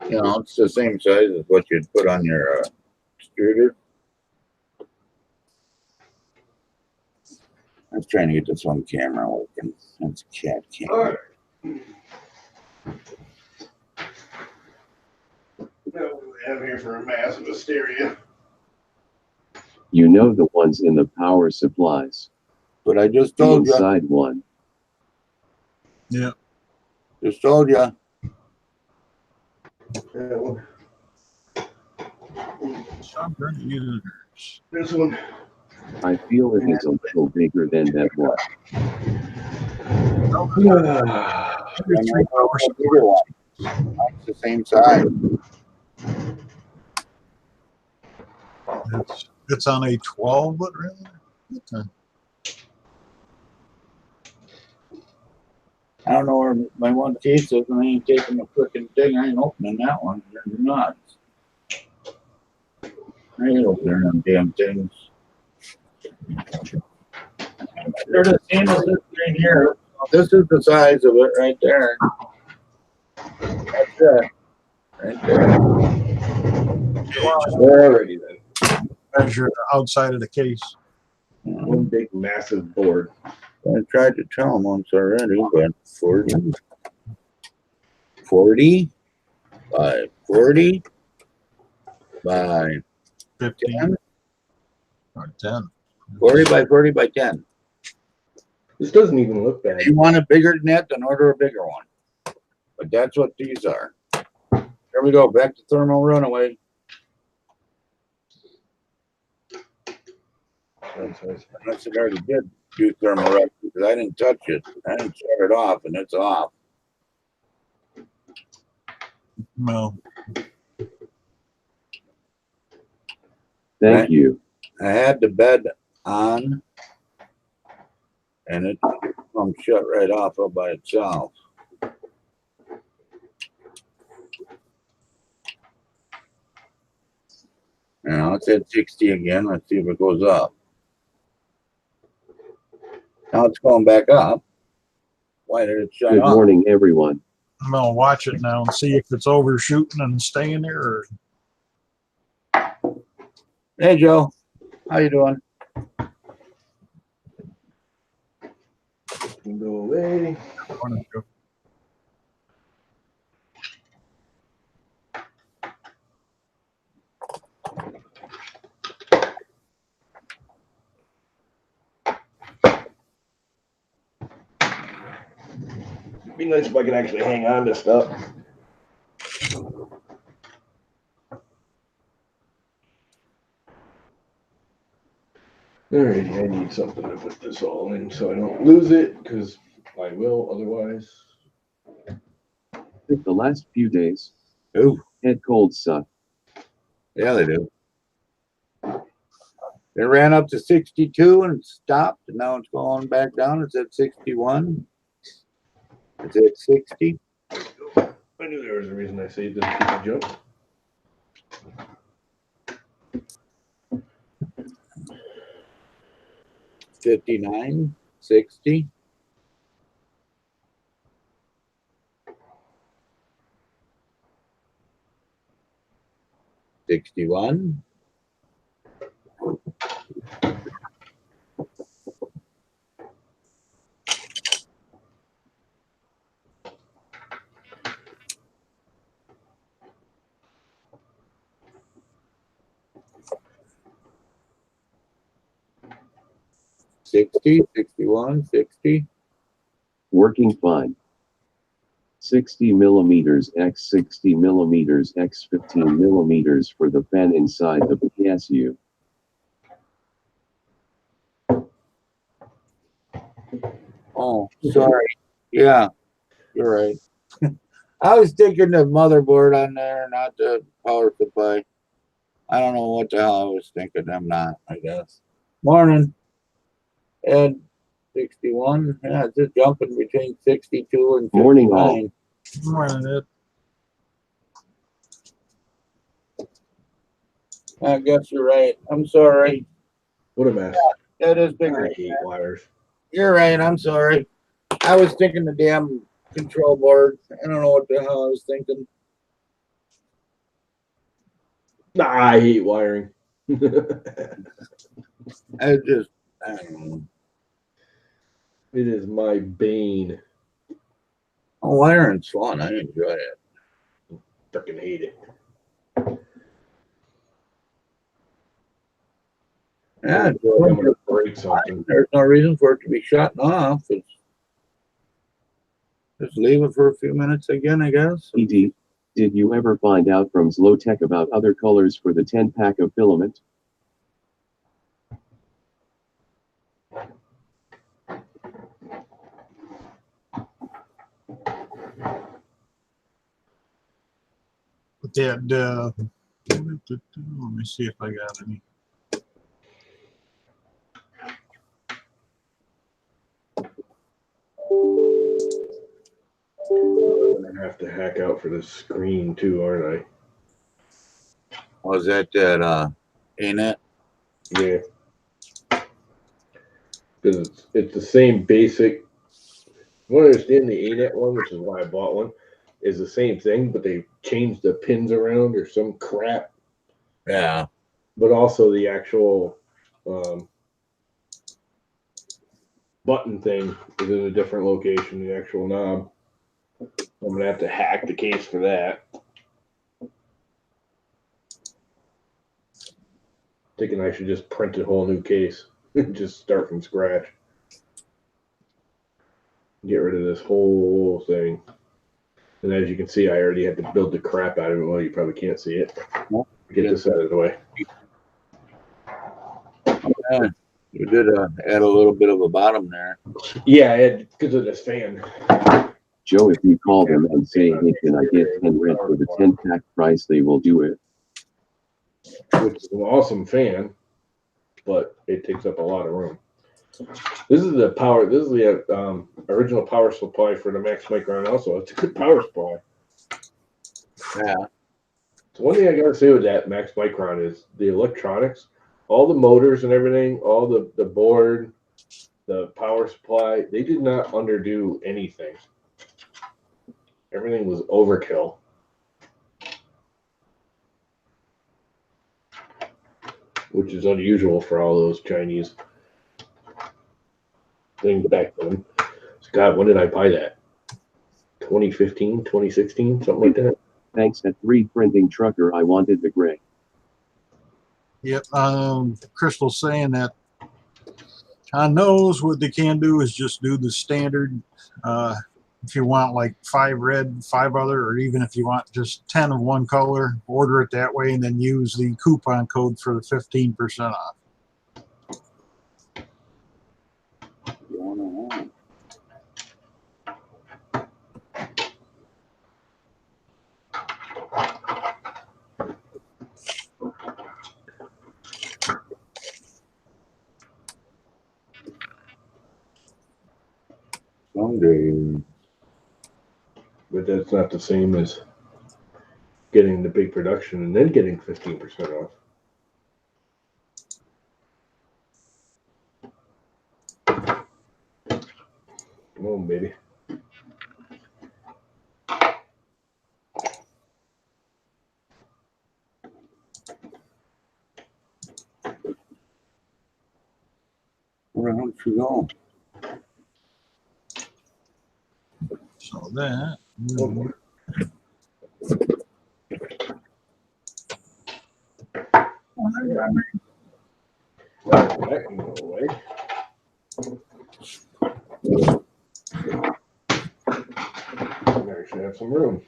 You know, it's the same size as what you'd put on your extruder. I was trying to get this on camera working. That's a cat camera. What do we have here for a massive hysteria? You know the ones in the power supplies. But I just The told you. inside one. Yeah. Just told you. Stubborn users. This one. I feel it is a little bigger than that one. Every 3 power supply. Bigger one. It's the same size. It's on a 12, but really? Okay. I don't know where my one case is, and I ain't taking the frickin' thing. I ain't opening that one. They're nuts. I ain't opening them damn things. They're the same as this thing here. This is the size of it right there. That's it. Right there. Alrighty then. Measure outside of the case. One big massive board. I tried to tell them once already, but 40 by 40 by 15 10. or 10. 40 by 40 by 10. This doesn't even look bad. If you want a bigger net, then order a bigger one. But that's what these are. Here we go, back to thermal runaway. Unless it already did do thermal runaway, because I didn't touch it. I didn't shut it off, and it's off. No. Thank you. I had the bed on, and it shut right off all by itself. Now it's at 60 again. Let's see if it goes up. Now it's going back up. Why did it shut Good off? morning, everyone. I'm going to watch it now and see if it's overshooting and staying there. Or... Hey, Joe. How you doing? Go away. Be nice if I could actually hang on to stuff. Alrighty, I need something to put this all in so I don't lose it, because I will otherwise. The last few days, Ooh, head colds suck. yeah, they do. It ran up to 62 and stopped, and now it's going back down. It's at 61. It's at 60. I knew there was a reason I saved them to jump. $59, 60. $61. $60, $61, $60. Working fine. 60 millimeters x 60 millimeters x 15 millimeters for the fan inside the PSU. Oh, sorry. Yeah, you're right. I was thinking the motherboard on there, not the power supply. I don't know what the hell I was thinking. I'm not, I guess. Morning. Ed, 61. Yeah, it's just jumping between 62 and 59. Morning all. Morning, Ed. I guess you're right. I'm sorry. What a mess. That is bigger. I hate wires. You're right. I'm sorry. I was thinking the damn control board. I don't know what the hell I was thinking. Nah, I hate wiring. I don't know. It is my bane. Oh, wiring's fun. I enjoy it. Freaking hate it. Yeah, I'm gonna break something. there's no reason for it to be shutting off. It's just leave it for a few minutes again, I guess. ED, did you ever find out from Zlotech about other colors for the 10-pack of filament? That let me see if I got any. I'm gonna have to hack out for this screen too, aren't Was that ain't it? I? Yeah. Because it's the same basic. I want to understand the ANET one, which is why I bought one, is the same thing, but they changed the pins around or some crap. Yeah. But also the actual button thing is in a different location, the actual knob. I'm going to have to hack the case for that. Thinking I should just print a whole new case and just start from scratch. Get rid of this whole thing. And as you can see, I already had to build the crap out of it. Well, you probably can't see it. Get this out of the way. Yeah, you did add a little bit of a bottom there. Yeah, I had because of this fan. Joe, if you call them and say, hey, can I get 10 rent for the 10-pack price, they will do it. Which is an awesome fan, but it takes up a lot of room. This is the power. This is the original power supply for the Max Micron. Also, it's a good power supply. Yeah. So one thing I gotta say with that Max Micron is the electronics, all the motors and everything, all the board, the power supply. They did not underdo anything. Everything was overkill. Which is unusual for all those Chinese things back then. God, when did I buy that? 2015, 2016, something like that. Thanks at 3 printing trucker, I wanted the gray. Yep. Crystal's saying that on those, what they can do is just do the standard. If you want like 5 red, 5 other, or even if you want just 10 of one color, order it that way and then use the coupon code for the 15% off. Someday. But that's not the same as getting the big production and then getting 15% off. Come on, baby. Where the hell did she go? So that. That can go away. There should have some room.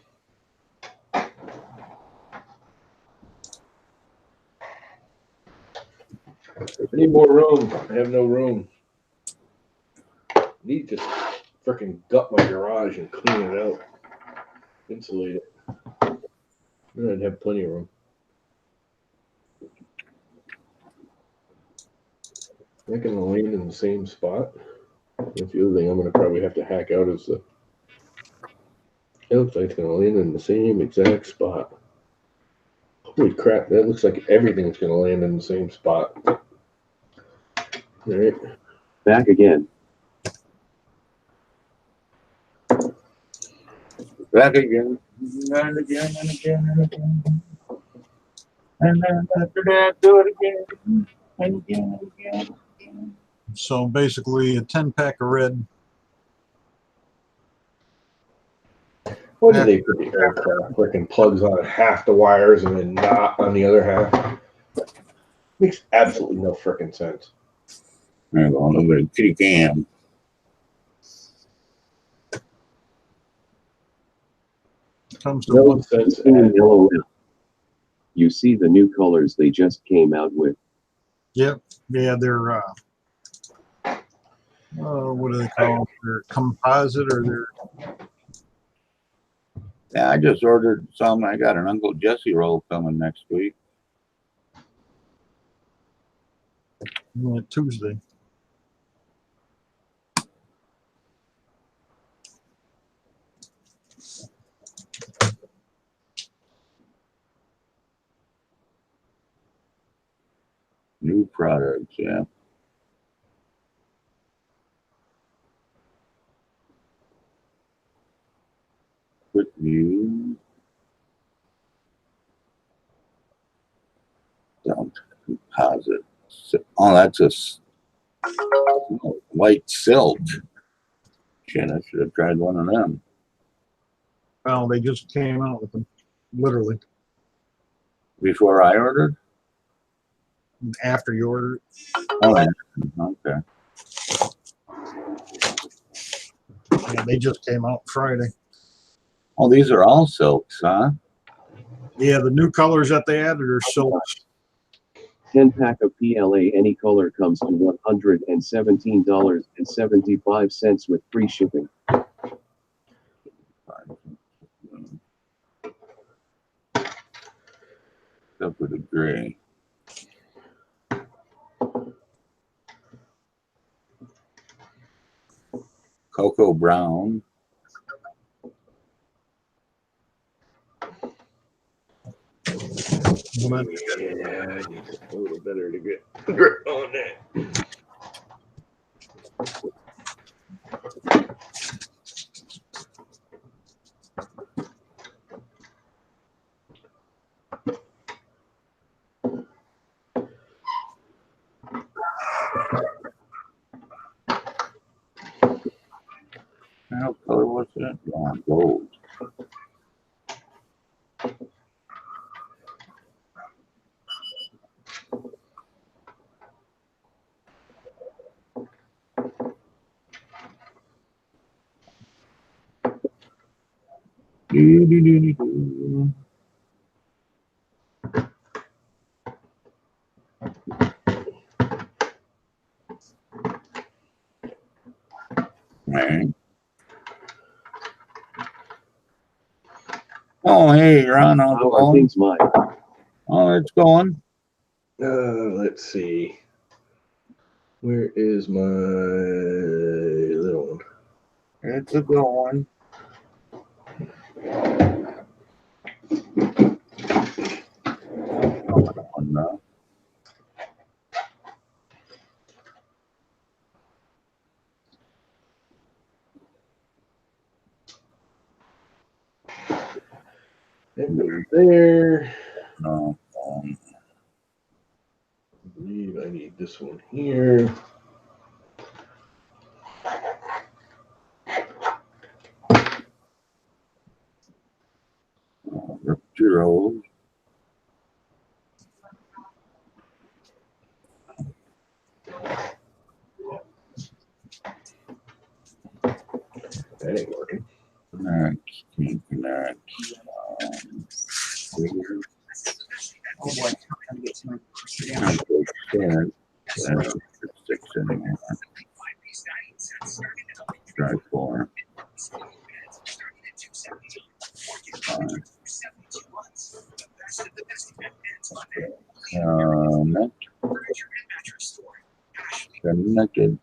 I need more room. I have no room. Need to freaking gut my garage and clean it out. Insulate it. Then I'd have plenty of room. Not gonna land in the same spot. That's the other thing I'm gonna probably have to hack out is the. It looks like it's gonna land in the same exact spot. Holy crap! That looks like everything's gonna land in the same spot. All right. Back again. Back again. And again and again and again. And then after that, do it again. And again and again. So basically a 10-pack of red. What do they put the aircraft freaking plugs on half the wires and then not on the other half? Makes absolutely no freaking sense. There you go, a little bit of kitty cam. Comes to No one. sense at all. LOL. You see the new colors they just came out with. Yep. Yeah, they're what do they call them? They're composite, or they're Yeah, I just ordered some. I got an Uncle Jesse roll coming next week. Tuesday. New products, yeah. Quick view. Don't composite. Oh, that's a white silk. Shit, I should have tried one of them. Well, they just came out with them, literally, Before I ordered? after you ordered. Oh, yeah. Okay. Yeah, they just came out Friday. Oh, these are all silks, huh? Yeah, the new colors that they added are silks. 10-pack of PLA any color comes to $117.75 with free shipping. Up with a gray. Cocoa brown. Yeah, I need a little better to get grip on that. What color was that? Oh, gold. Do. Right. Oh, hey, Ron, how's it How are going? things, Mike? Oh, it's going. Let's see. Where is my little one? It's a going. Oh, no. That goes there. No. I believe I need this one here. Zero. That ain't working. Connect. Connect. Oh boy, I'm gonna get some. Six anymore. Drive 4. Connected.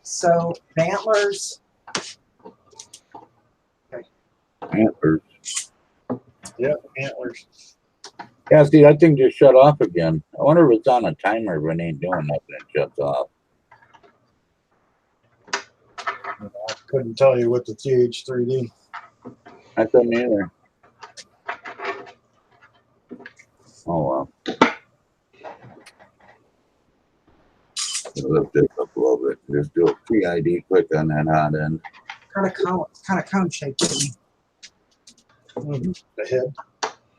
So the antlers, Antlers. Yeah, antlers. Yeah, see, that thing just shut off again. I wonder if it's on a timer when it ain't doing nothing, it shuts off. I couldn't tell you with the TH3D. I couldn't either. Oh well. Lift this up a little bit. Just do a PID quick on that hot end. kind of cone shaped. The head.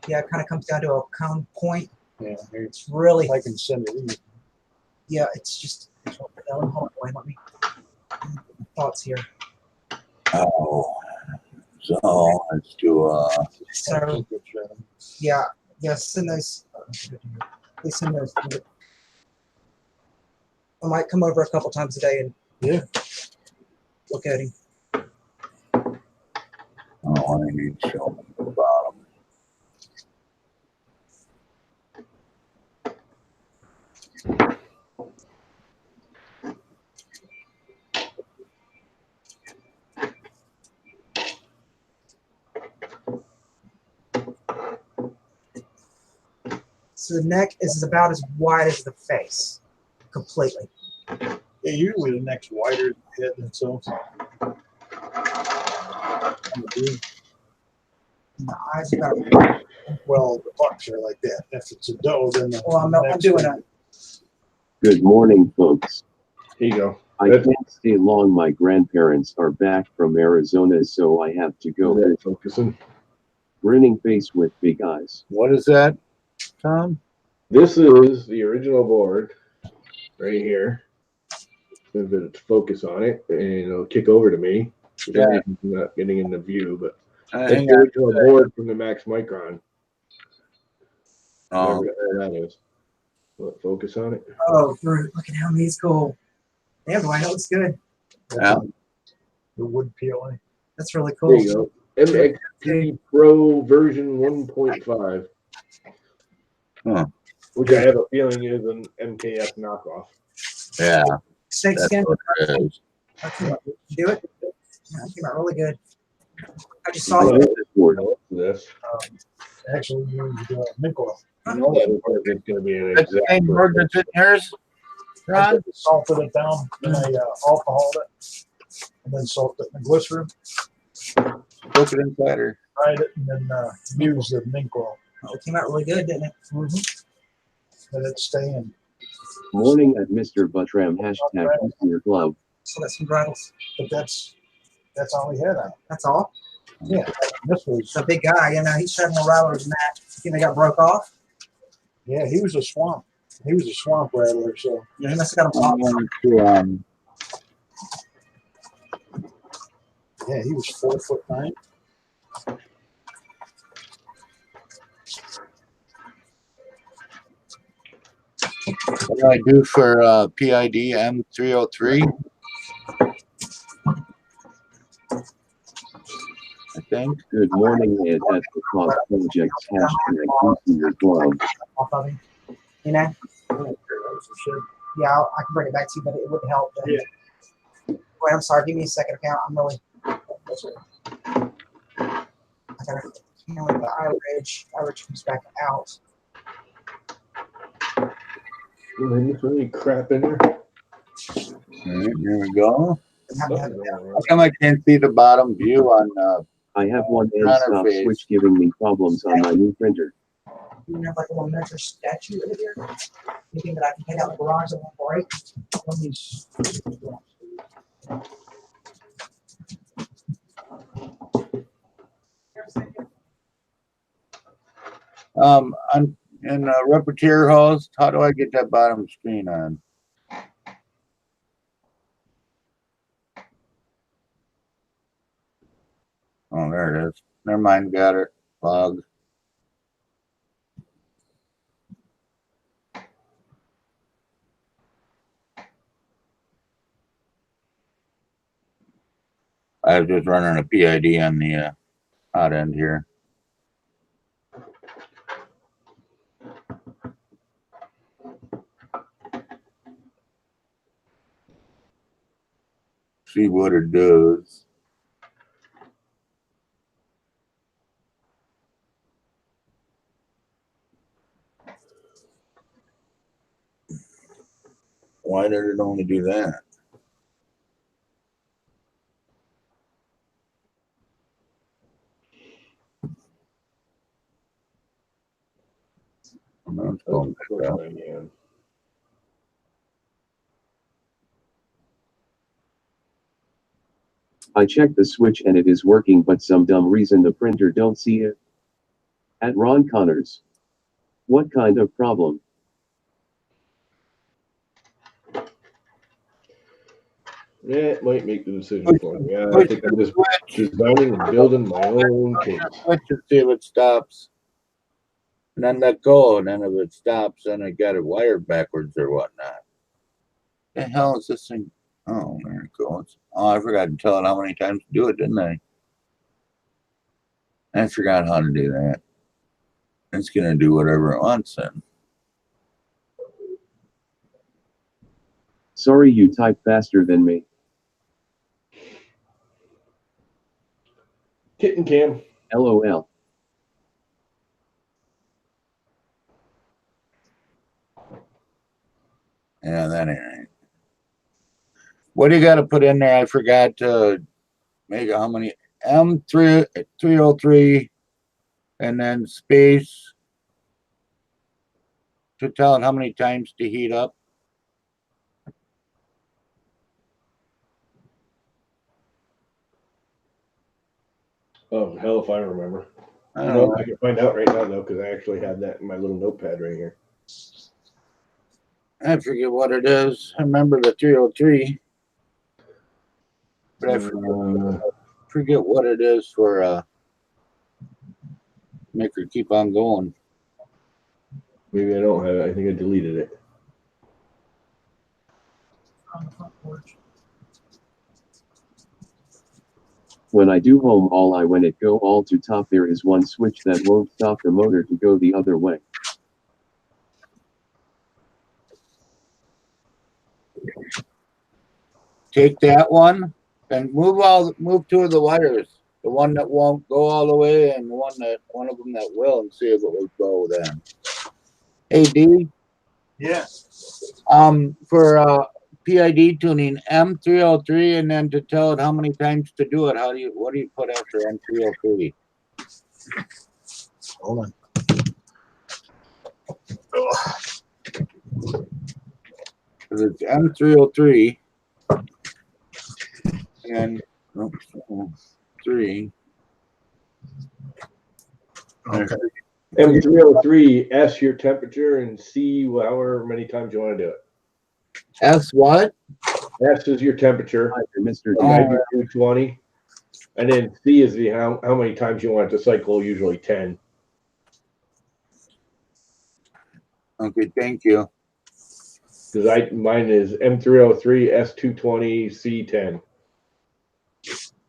Yeah, it kind of comes down to a cone point. Yeah, It's really, I can send it in. yeah, it's just, hold on, let me, thoughts here. Oh. So let's do So, yeah, send those, please send those. I might come over a couple times a day and look at him. oh, I need to show them the bottom. So the neck is about as wide as the face, completely. Yeah, usually the neck's wider than the head itself. The eyes about. Well, the bucks are like that. If it's a doe, then the Well, I'm doing it. Good morning, folks. Here you go. I can't stay long. My grandparents are back from Arizona, so I have to go. Focusing. Grinning face with big eyes. What is that, Tom? This is the original board right here. If it's focus on it, and it'll kick over to me. Yeah. I'm not getting in the view, but that's Hang the on. original board from the Max Micron. Oh, Whatever that is. Will it focus on it? Oh, Brute, look at how he's cool. Damn, Dwayne, that looks good. yeah. The wood PLA. That's really There cool. you go. MXT Pro version 1.5. Huh. Which I have a feeling is an MKF knockoff. Yeah. Snake That's skin. what it is. That came out, do it? Yeah, that came out really good. I just I saw hate it. this board. This. Actually, used mink oil. You know that board is going to be an That's the exact same board that's in yours, I Ron? salted it down, and I alcoholed it, and then salted it in glycerin, Look it inside her. fried it, and then used the mink oil. Oh, it came out really good, didn't it? Let it stay in. Morning at Mr. Buttram. Hashtag use your glove. Still got some bridles. But that's all he had on it. That's all. Yeah, this was, It's a big guy, you know. He's had more rattlers than that. You think they got broke off? yeah, he was a swamp. He was a swamp rattler, so. Yeah, he must have got them I'm popped. going to, Yeah, he was 4'9". what do I do for PID M303? I think. Good morning, Ed at the Cause Projects. Hashtag use your glove. Off of him. You know? Yeah, I can bring it back to you, but it would help. Yeah. Wait, I'm sorry. Give me a second account. I'm really. I gotta. You know, the eye ridge comes back out. Is there any crap in there? All right, here we go. And have it How come I can't see the bottom view on I have one end Counter stop phase. switch giving me problems on my new printer. You have like a little miniature statue in here. Anything that I can take out in the garage that won't break. Let me s- on in Repeater host? How do I get that bottom screen on? Oh, there it is. Never mind, got it. Log. I was just running a PID on the hot end here. See what it does. Why did it only do that? No, it's going back up. I checked the switch and it is working, but some dumb reason the printer don't see it. At Ron Connors. What kind of problem? Yeah, it might make the decision for me. Yeah, I think I'm just designing and building my own case. Let's just see if it stops. And then let go, and then if it stops, then I got it wired backwards or whatnot. The hell is this thing? Oh, there it goes. Oh, I forgot to tell it how many times to do it, didn't I? I forgot how to do that. It's gonna do whatever it wants then. Sorry, you type faster than me. Kitten cam. LOL. Yeah, that ain't right. What do you got to put in there? I forgot to make how many M303 and then space to tell it how many times to heat up. Oh, hell if I remember. I I don't know know. I can find out right now though, because I actually had that in my little notepad right here. I forget what it is. I remember the 303, but I forget what it is for make her keep on going. Maybe I don't have it. I think I deleted it. On the front porch. When I do home all I when it go all to top there is one switch that won't stop the motor to go the other way. Take that one and move two of the wires. The one that won't go all the way and one of them that will, and see if it will go then. Hey D, Yeah. for PID tuning M303 and then to tell it how many times to do it, what do you put after M303? Hold on. Because it's M303 and 3. Okay. M303, S your temperature and C however many times you want to do it. S what? S is your temperature, Hi, Mr. Oh. 9220. And then C is the how many times you want it to cycle, usually 10. Okay, thank you. Because mine is M303, S220, C10.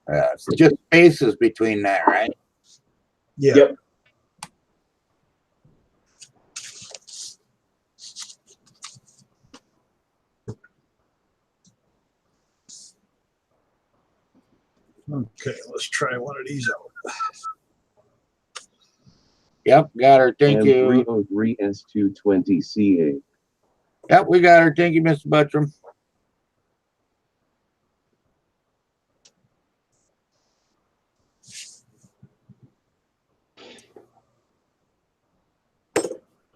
Yeah, it's just spaces between that, right? Yeah. Yep. Okay, let's try one of these out. Yep, got her. Thank you. M303 S220 CA. Yep, we got her. Thank you, Mr. Buttram.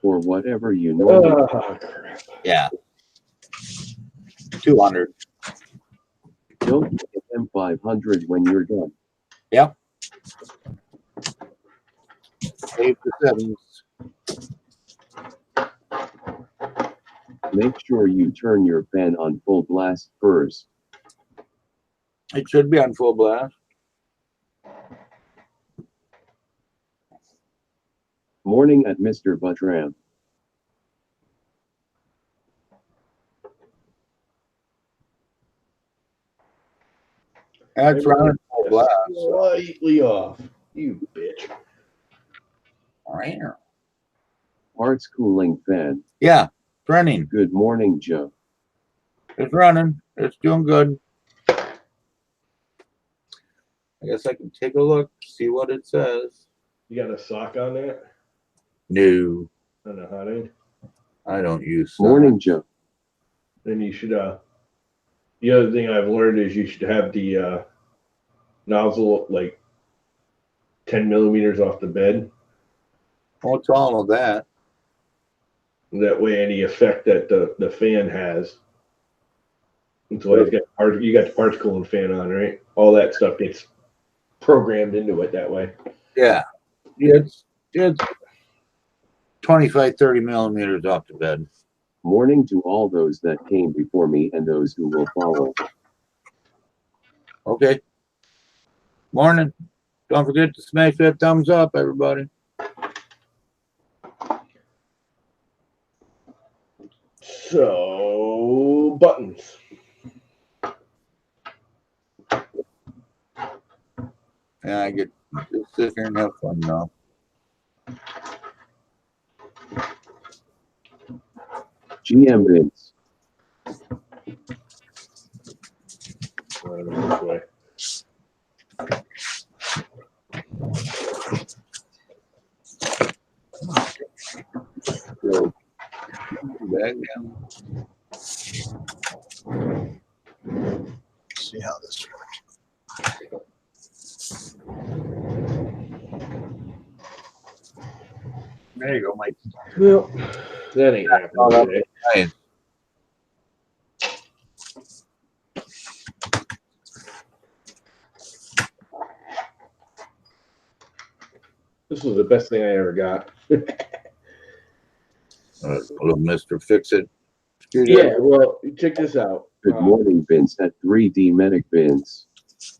For whatever you normally. Oh, crap. Yeah. 200. Don't get M500 when you're done. Yep. Save the settings. Make sure you turn your fan on full blast first. It should be on full blast. Morning at Mr. Buttram. That's running full blast. Slightly off. You bitch. Parts cooling fan. Yeah, it's running. Good morning, Joe. It's running. It's doing good. I guess I can take a look, see what it says. You got a sock on that? No, On the hot end? I don't use Morning, Joe. Then you should the other thing I've learned is you should have the nozzle like 10 millimeters off the bed. What's all of that? That way any effect that the fan has. And so you got the parts cooling fan on, right? All that stuff gets programmed into it that way. Yeah, it's 25, 30 millimeters off the bed. Morning to all those that came before me and those who will follow. Okay. Morning. Don't forget to smash that thumbs up, everybody. So buttons. Yeah, I get to sit here and have fun now. GM bins. This way. So, back down. See how this works. There you go, Mike. Well, that ain't happening today. Nice. This was the best thing I ever got. Little Mr. Fix-It. Yeah, well, check this out. Good morning, bins at 3D Medic bins.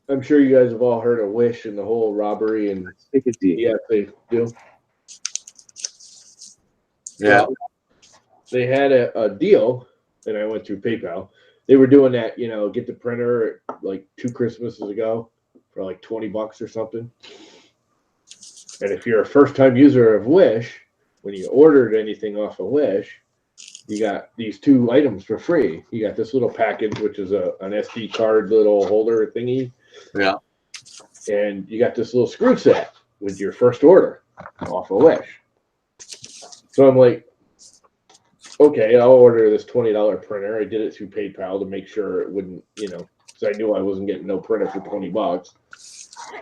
I'm sure you guys have all heard of Wish and the whole robbery and Stick a D. they do. Yeah. They had a deal, and I went through PayPal. They were doing that, get the printer like 2 Christmases ago for like $20 or something. And if you're a first-time user of Wish, when you ordered anything off of Wish, you got these 2 items for free. You got this little package, which is an SD card little holder thingy. Yeah. And you got this little screw set with your first order off of Wish. So I'm like, okay, I'll order this $20 printer. I did it through PayPal to make sure it wouldn't, because I knew I wasn't getting no printer for $20.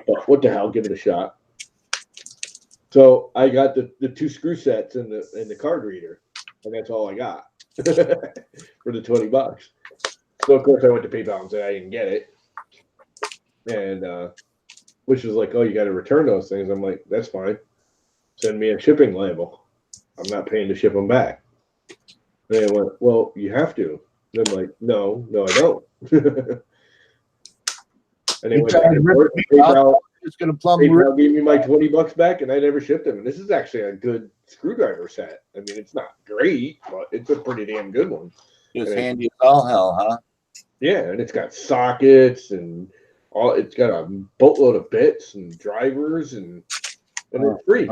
But what the hell, give it a shot. So I got the 2 screw sets and the card reader, and that's all I got for the $20. So of course I went to PayPal and said I didn't get it, and which was like, oh, you got to return those things. I'm like, that's fine. Send me a shipping label. I'm not paying to ship them back. And they went, well, you have to. And I'm like, no, I don't. And they went back and forth. PayPal gave me my $20 back, and I never shipped them. And this is actually a good screwdriver set. I mean, it's not great, but it's a pretty damn good one. Just handy as all hell, huh? Yeah, and it's got sockets and all. It's got a boatload of bits and drivers, and it's free.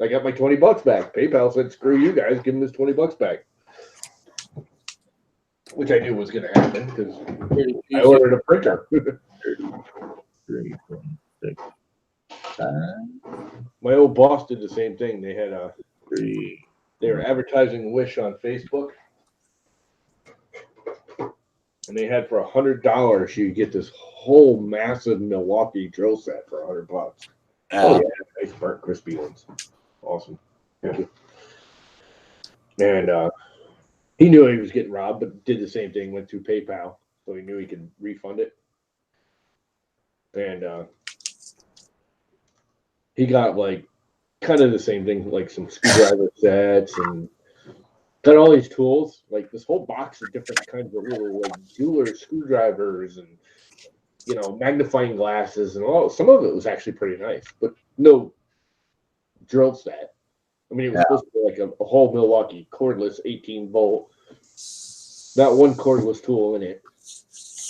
I got my $20 back. PayPal said, "Screw you guys, give them this $20 back," which I knew was going to happen because I ordered a printer. 3, 4, 6, 5, My old boss did the same thing. They had 3. they were advertising Wish on Facebook, and they had for $100 you get this whole massive Milwaukee drill set for $100. Oh yeah, nice burnt crispy ones. Awesome. Thank you. And he knew he was getting robbed, but did the same thing. Went through PayPal, so he knew he could refund it. And he got like kind of the same thing, like some screwdriver sets, and got all these tools, like this whole box of different kinds of little like jeweler screwdrivers and magnifying glasses and all. Some of it was actually pretty nice, but no drill set. I mean, it was supposed to be like a whole Milwaukee cordless 18-volt, not one cordless tool in it.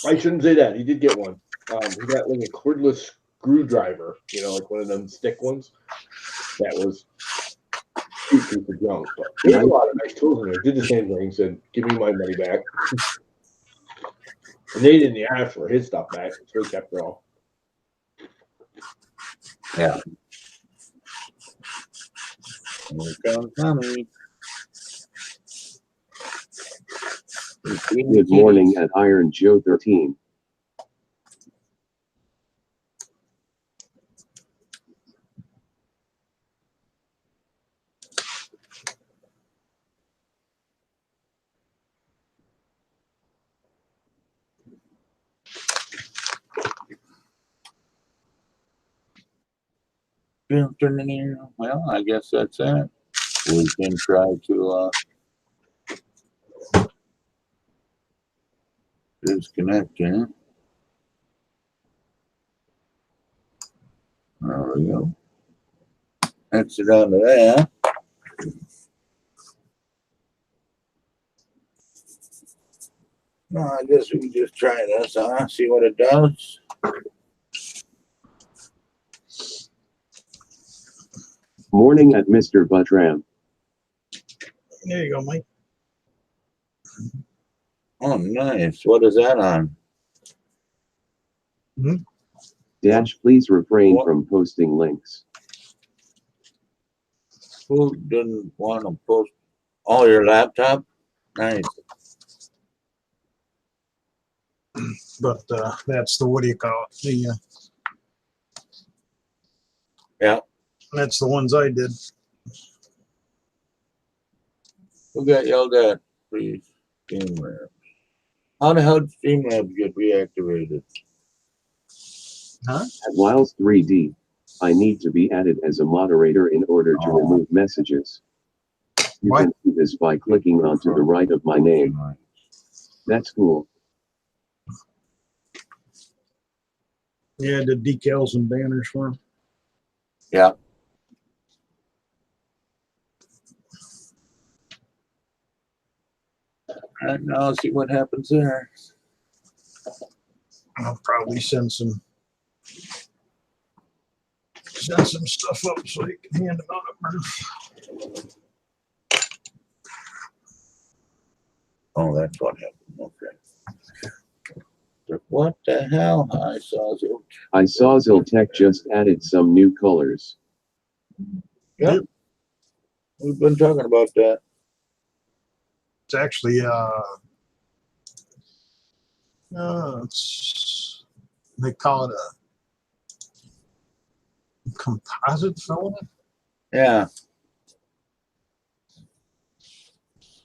I shouldn't say that. He did get one. He got like a cordless screwdriver, you know, like one of them stick ones. That was super junk. But there's a lot of nice tools in there. Did the same thing. Said, "Give me my money back." And they didn't ask for his stuff back, so he kept it all. Yeah. Here comes Tommy. Good morning at Iron Joe 13. Well, I guess that's it. We can try to disconnect here. There we go. Exit out of that. No, I guess we can just try this, see what it does. Morning at Mr. Buttram. There you go, Mike. Oh, nice. What is that on? Dash, please refrain What? from posting links. Who didn't want to post? Oh, your laptop? Nice. But that's the, what do you call it? The Yeah. that's the ones I did. Who got yelled at? Please. Streamlabs. How the hell did Streamlabs get reactivated? Huh? At Wiles 3D, I need to be added as a moderator in order to remove messages. You What? can do this by clicking onto the right of my name. That's cool. Yeah, I did decals and banners for them. Yeah. All right, now let's see what happens there. I'll probably send some stuff up so you can hand them out at Murph. Oh, that's what happened. Okay. What the hell? I saw Ziltech just added some new colors. Yep. We've been talking about that. It's actually it's, they call it a composite filament. Yeah.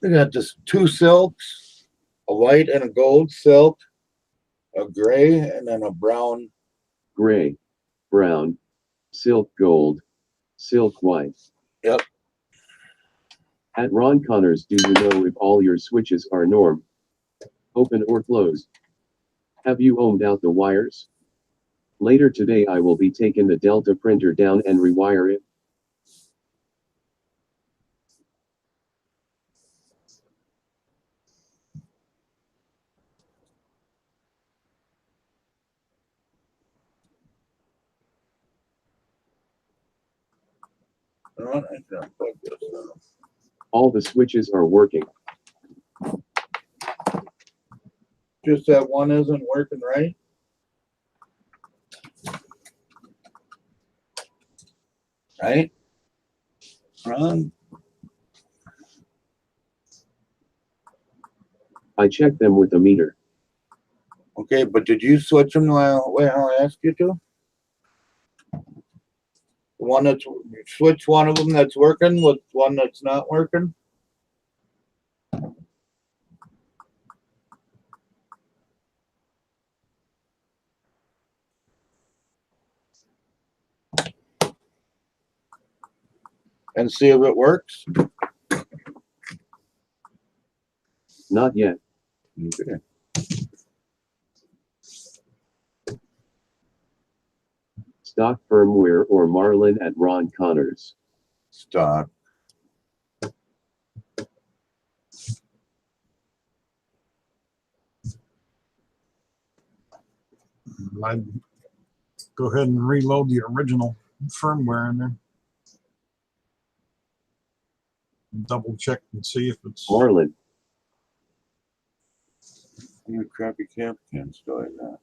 We got this 2 silks, a white and a gold silk, a gray, and then a brown. Gray, brown, silk gold, silk white. Yep. At Ron Connors, do you know if all your switches are norm, open or closed? Have you ohmed out the wires? Later today I will be taking the Delta printer down and rewire it. All the switches are working. Just that one isn't working right. Right? Wrong. I checked them with a meter. Okay, but did you switch them the way how I asked you to? The one that's switch one of them that's working with one that's not working. And see if it works. Not yet. Okay. Stock firmware or Marlin at Ron Connors. Stock. I'd go ahead and reload the original firmware in there. Double check and see if it's. Marlin, Your crappy cap can still like that.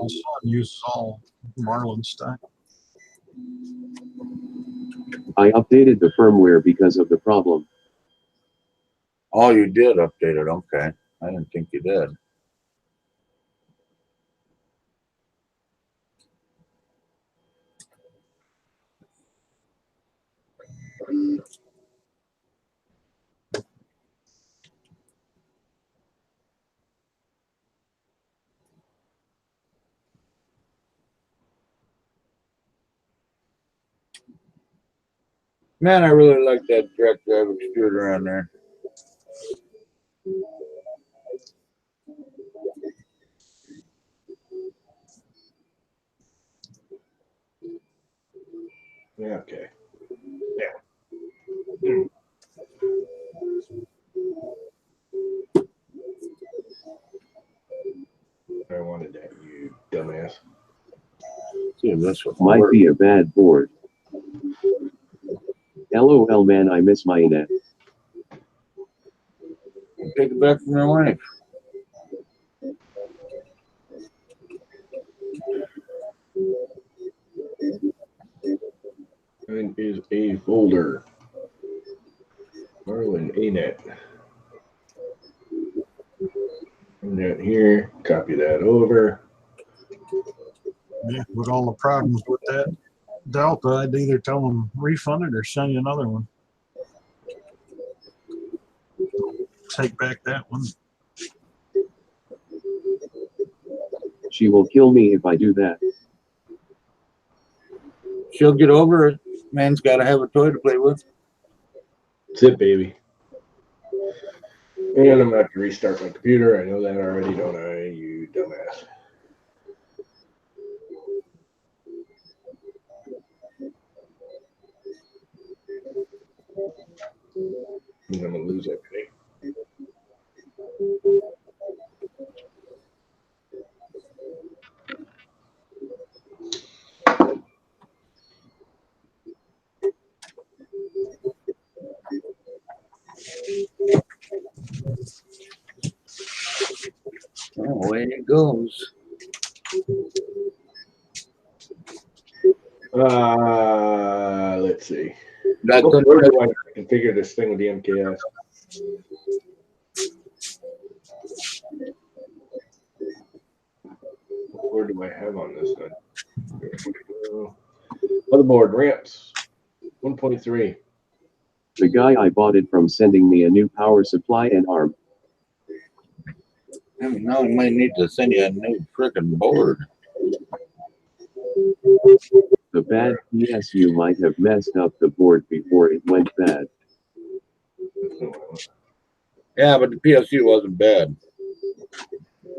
Son uses all Marlin stock. I updated the firmware because of the problem. Oh, you did update it. Okay. I didn't think you did. Man, I really like that direct drive extruder on there. Yeah, okay. Yeah. I wanted that, you dumbass. See if this one Might works. be a bad board. LOL man, I miss my net. Take it back from your wife. Mine is a folder. Marlin ANET. Bring that here. Copy that over. Yeah, with all the problems with that Delta, I'd either tell them refund it or send you another one. Take back that one. She will kill me if I do that. She'll get over it. Man's got to have a toy to play with. That's it, baby. And I'm going to have to restart my computer. I know that already, don't I, you dumbass? I'm going to lose everything. Oh, away it goes. Let's see. That Where couldn't- do I configure this thing with the MKS? Where do I have on this then? Motherboard ramps 1.3. The guy I bought it from sending me a new power supply and arm. Now we might need to send you a new frickin' board. The bad PSU might have messed up the board before it went bad. Yeah, but the PSU wasn't bad.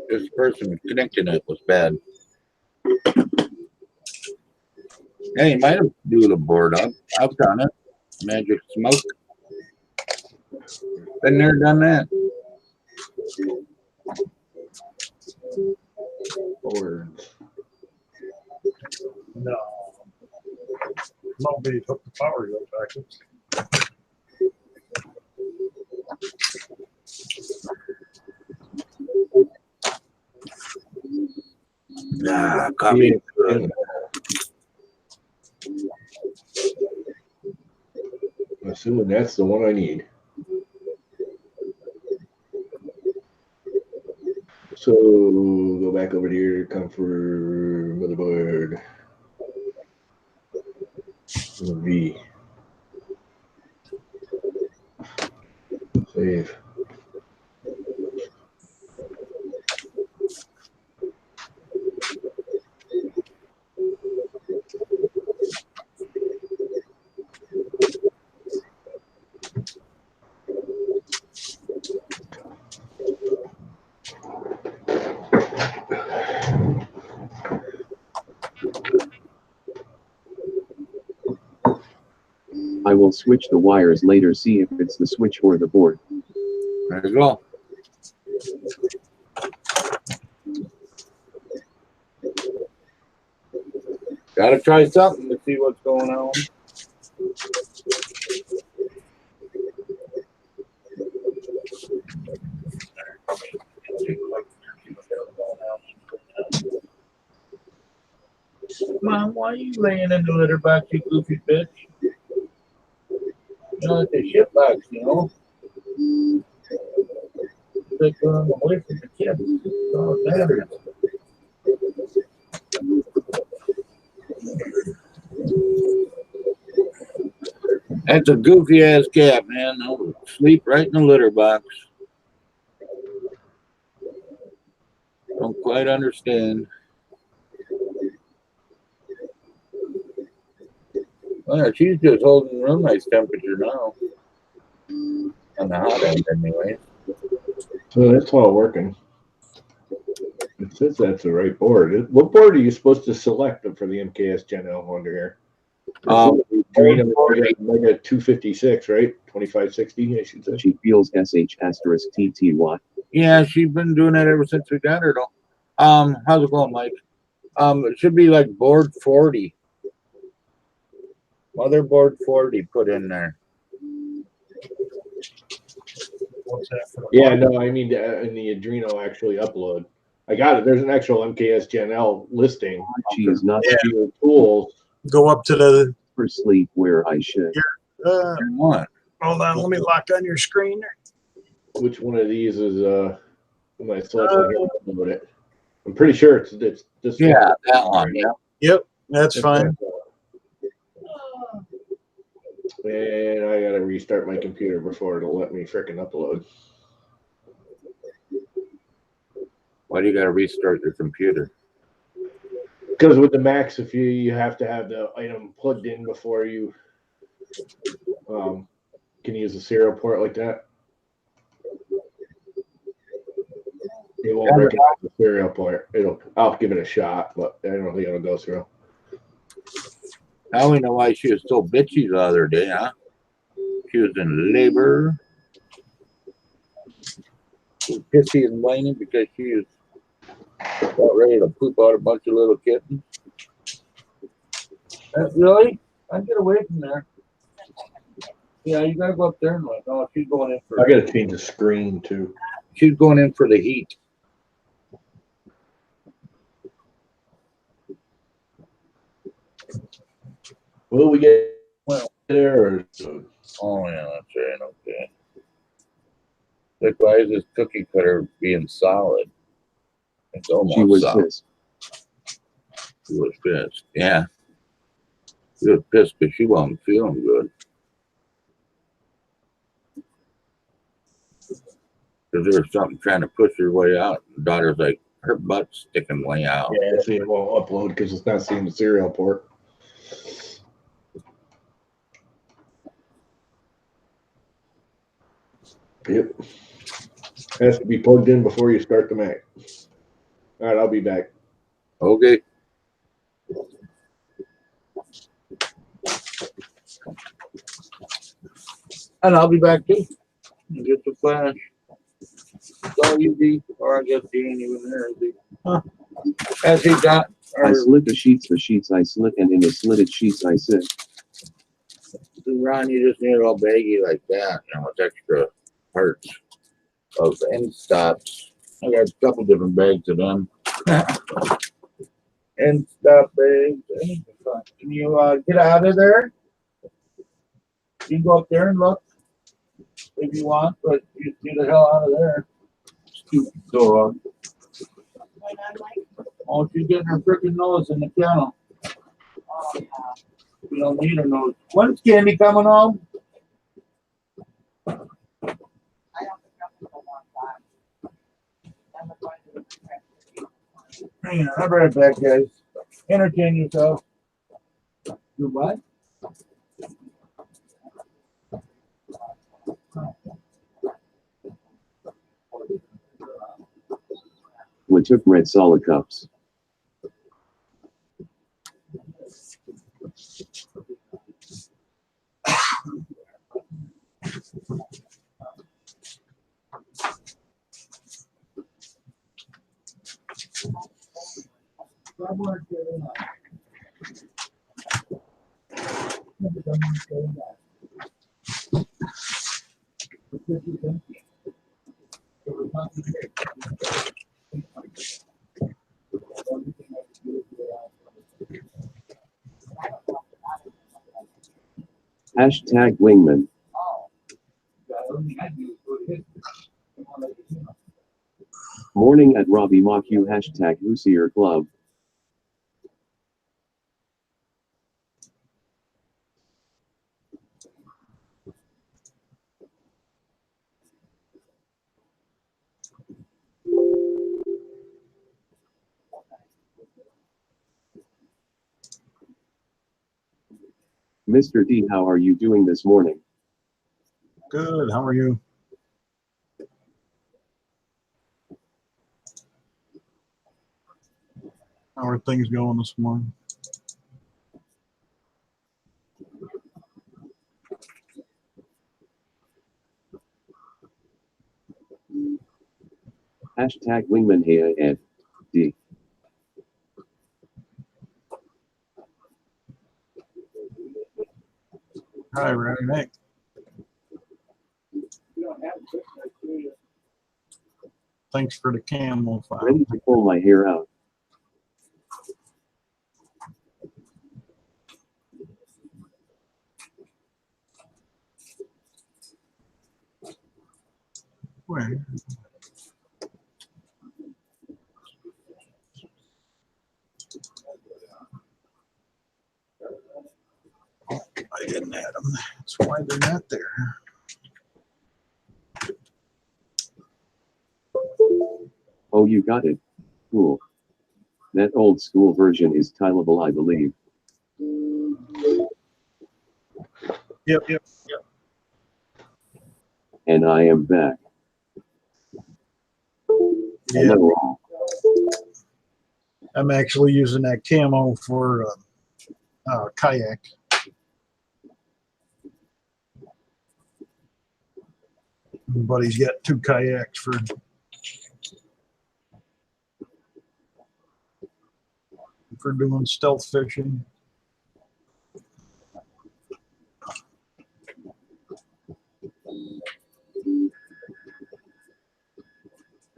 This person connecting it was bad. Yeah, you might have do the board up. I've done it. Magic smoke. Been there, done that. Boards. No. Nobody hooked the power go backwards. Ah, copy. I'm assuming that's the one I need. So go back over here, come for motherboard. V. Save. will switch the wires later, see if it's the switch or the board. There you go. Gotta try something to see what's going on. Mom, why are you laying in the litter box, you goofy bitch? You know, it's a shit box, you know? Like going away from the kids. Oh, it matters. That's a goofy ass cat, man. I'll sleep right in the litter box. Don't quite understand. Well, she's just holding room nice temperature now. On the hot end, anyway. So that's all working. It says that's the right board. What board are you supposed to select for the MKS Gen L under here? Mega 256, right? 2560, I should say. She feels sh*TTY. Yeah, she's been doing that ever since we got her, though. How's it going, Mike? It should be like board 40. Motherboard 40 put in there. What's that for? Yeah, no, I mean in the Adreno actually upload. I got it. There's an actual MKS Gen L listing. She is not Yeah. Tools. Go up to the. for sleep where I should. What? Hold on, let me lock on your screen. Which one of these is my selection here? Upload it. I'm pretty sure it's this. Yeah, that one. Yeah. Yep, that's fine. And I gotta restart my computer before it'll let me frickin' upload. Why do you got to restart your computer? Because with the Macs, if you have to have the item plugged in before you can use a serial port like that. It won't recognize the serial port. I'll give it a shot, but I don't think it'll go through. Now we know why she was so bitchy the other day, huh? She was in labor. She was pissy and whining because she was about ready to poop out a bunch of little kittens. Really? I get away from there. Yeah, you gotta go up there and like, oh, she's going in for. I gotta change the screen too. She's going in for the heat. Will we get there? Or... Oh yeah, that's right. Okay. Like, why is this cookie cutter being solid? It's almost She was solid. pissed. She was pissed. Yeah. She was pissed because she wasn't feeling good. Because there was something trying to push her way out. The daughter's like, her butt's sticking way out. Yeah, see, it won't upload because it's not seeing the serial port. Yep. Has to be plugged in before you start the Mac. All right, I'll be back. Okay. And I'll be back too. Get the flash. So easy, or I guess he ain't even there, is he? Huh. Has he got? I slit the sheets I slit, and in the slitted sheets I sit. Ron, you just need it all baggy like that, you know, with extra parts of end stops. I got a couple different bags of them. End stop bags. Can you get out of there? You can go up there and look if you want, but you get the hell out of there. Stupid dog. Oh, she's getting her freaking nose in the kennel. We don't need her nose. When's Candy coming home? Hang on, I'll be right back, guys. Entertain yourself. Do what? We took red solid cups. Hashtag Wingman. Morning at Robbie Mock you. Hashtag Hoosier Club. Mr. D, how are you doing this morning? Good. How are you? How are things going this morning? Hashtag Wingman. Hey, Ed. D. Hi, Runaway. Thanks for the camo file. Ready to pull my hair out. Where? I didn't add them. That's why they're not there. Oh, you got it. Cool. That old school version is tileable, I believe. Yep. And I am back. Yeah, Hello all. I'm actually using that camo for kayak. But he's got 2 kayaks for doing stealth fishing.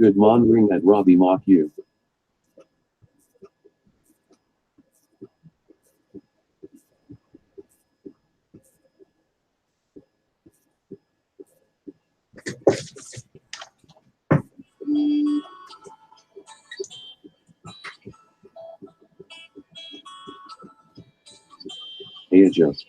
Good morning at Robbie Mock you. Hey, adjust.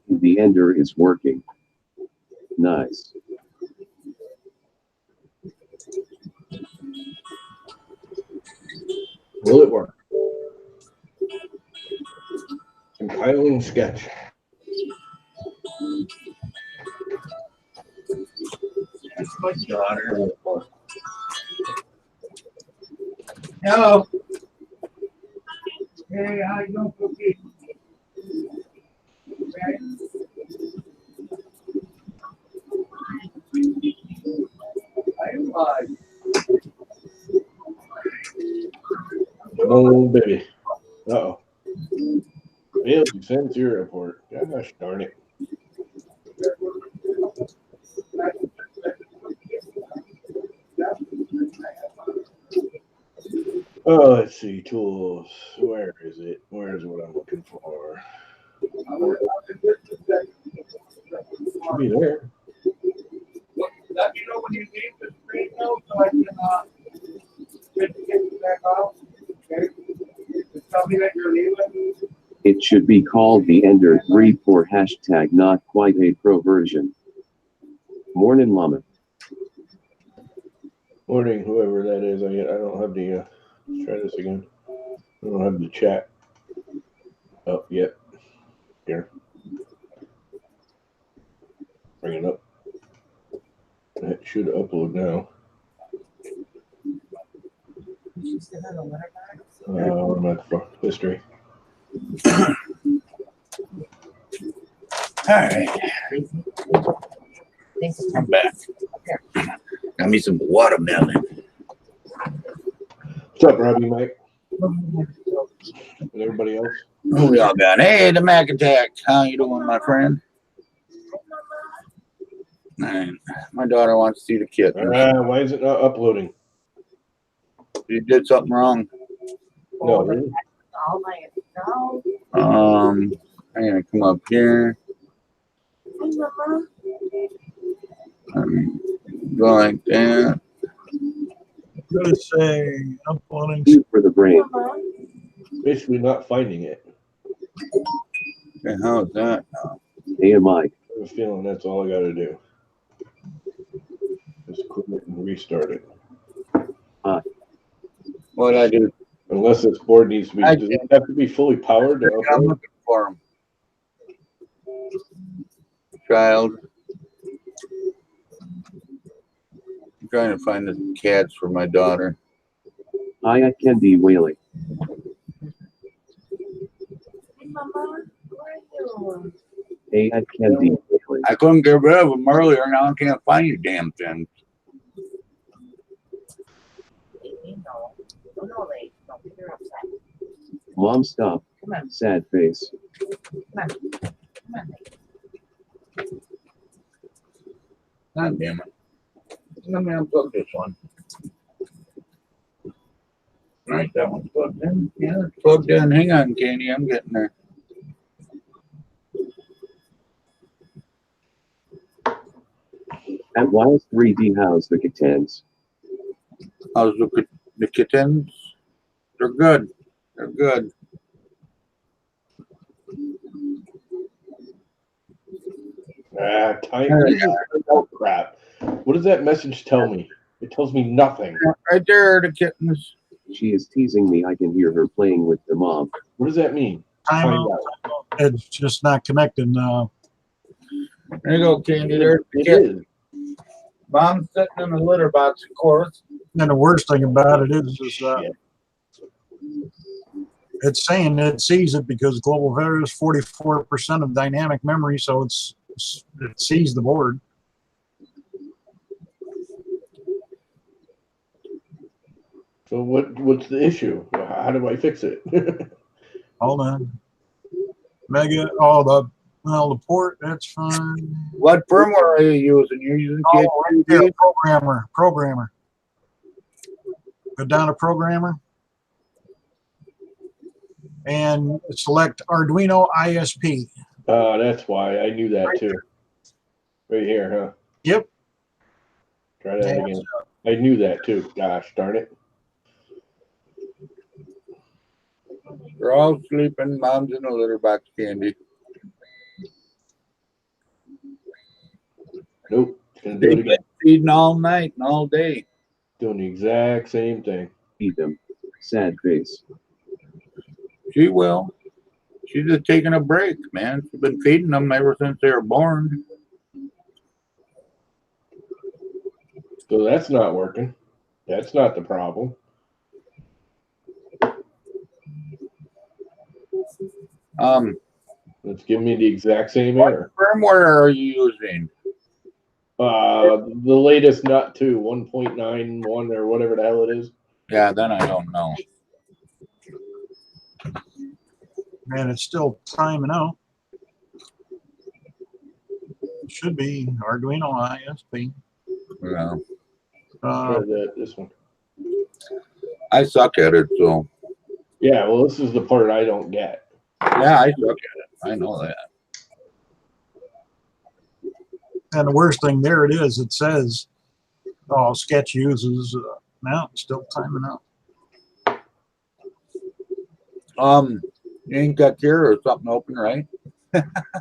The ender is working. Nice. Will it work? Compiling sketch. That's my daughter. Hello. Hey, how you doing, Cookie? Oh, baby. Uh-oh. Failed to send to your report. Gosh darn it. Oh, let's see. Tools. Where is it? Where's what I'm looking for? Should be there. Let me know when you leave the screen though, so I can get you back off. Okay? Just tell me that you're leaving. It should be called the Ender 3.4 hashtag not quite a pro version. Morning Llama. Morning, whoever that is. I don't have the. Let's try this again. I don't have the chat. Oh, yep. Here. Bring it up. It should upload now. What am I for? History. All right. I'm back. Got me some watermelon. What's up, Robbie, Mike? And everybody else? Who we all got? Hey, the Mac Attack. How you doing, my friend? And my daughter wants to see the kitten. Why is it not uploading? You did something wrong. No, really? I'm gonna come up here. Go like that. Gonna say uploading. Food for the brain. Basically not finding it. The hell is that? AMI. I have a feeling that's all I got to do. Just quit it and restart it. What I do? Unless this board needs to be, does it have to be fully powered? To I'm upload? looking for him. Child. I'm trying to find the cats for my daughter. I at Kendi Whaley. A at Kendi Whaley. I couldn't get rid of them earlier. Now I can't find you damn thing. Mom stop. Sad face. God damn it. Let me unplug this one. Right, that one's plugged in. Yeah, it's plugged in. Hang on, Candy. I'm getting there. At Wild 3D House the kittens. How's the kittens? They're good. They're good. Time. Oh, crap. What does that message tell me? It tells me nothing. Right there, the kittens. She is teasing me. I can hear her playing with the mom. What does that mean? Time Find out. out. It's just not connected now. There you go, Candy. There's the It kitten. is. Mom's sitting in the litter box, of course. And the worst thing about it is Shit. it's saying it sees it because global variable is 44% of dynamic memory, so it sees the board. So what's the issue? How do I fix it? Hold on. The port, that's fine. What firmware are you using? You're using Oh, right there, PID? programmer. Go down to programmer. And select Arduino ISP. That's why I knew that too. Right here, huh? Yep. Try that again. I knew that too. Gosh darn it. They're all sleeping. Mom's in the litter box, Candy. Nope. It's gonna do They've it been again. feeding all night and all day. Doing the exact same thing. Feed them. Sad face. She will. She's just taking a break, man. She's been feeding them ever since they were born. So that's not working. That's not the problem. It's giving me the exact same What error. firmware are you using? The latest nut to 1.91 or whatever the hell it is. Yeah, then I don't know. And it's still timing out. Should be Arduino ISP. Yeah. Uh, This one. I suck at it, so Yeah, well, this is the part I don't get. yeah, I suck at it. I know that. and the worst thing, there it is. It says, "Oh, Sketch uses." Now it's still timing out. You ain't got here or something open, right?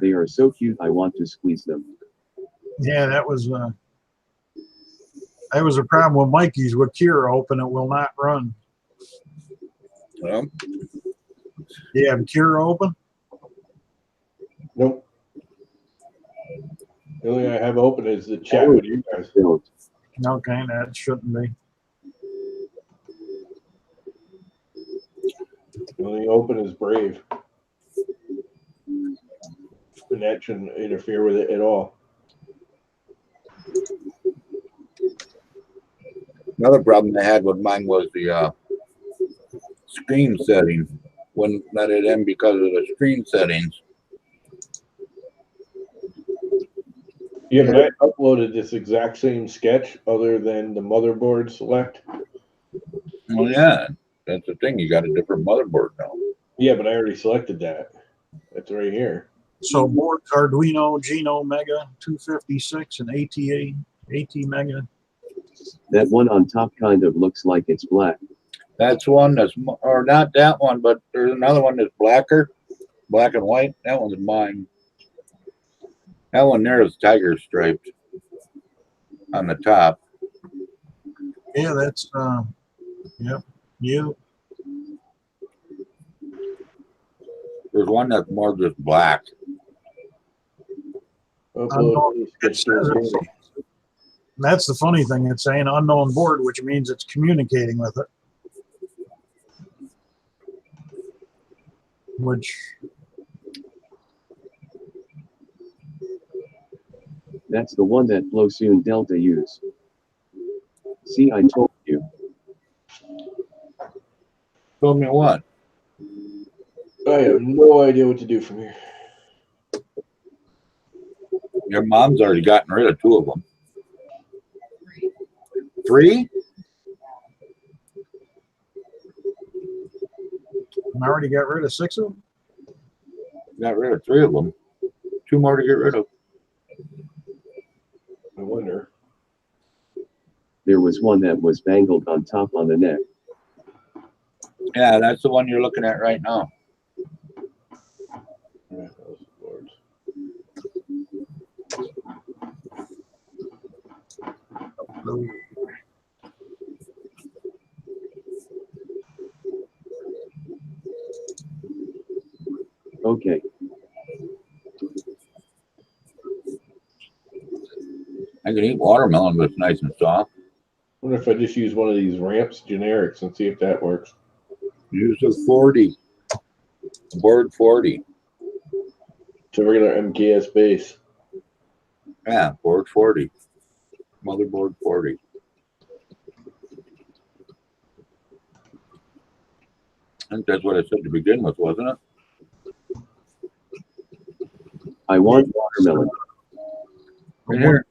They are so cute, I want to squeeze them. Yeah, that was a problem with Mikey's. With Kira open, it will not run. Well, You have Kira open? Nope. The only thing I have open is the chat with you guys. Don't. Okay, that shouldn't be. The only thing open is Brave. And that shouldn't interfere with it at all. another problem I had with mine was the screen setting. Wouldn't let it in because of the screen settings. Yeah, but I uploaded this exact same sketch other than the motherboard select. Well, yeah, that's the thing. You got a different motherboard now. Yeah, but I already selected that. That's right here. So boards Arduino, Geno, Mega 256, and AT Mega. That one on top kind of looks like it's black. That's one that's, or not that one, but there's another one that's blacker, black and white. That one's mine. That one there is tiger striped on the top. Yeah, that's yep. You. There's one that's more just black. Upload. It says it's, that's the funny thing. It's saying unknown board, which means it's communicating with it. Which That's the one that Flowsoon Delta use. See, I told you. Told me what? I have no idea what to do from here. Your mom's already gotten rid of 2 of them. 3? I already got rid of 6 of them. Got rid of 3 of them. 2 more to get rid of. I wonder. There was one that was bangled on top on the neck. Yeah, that's the one you're looking at right now. Yeah, those boards. Okay. I can eat watermelon, but it's nice and soft. I wonder if I just use one of these ramps generics and see if that works. Use a 40. Board 40. It's a regular MKS base. Yeah, board 40. Motherboard 40. I think that's what I said to begin with, wasn't it? I want watermelon. Right here.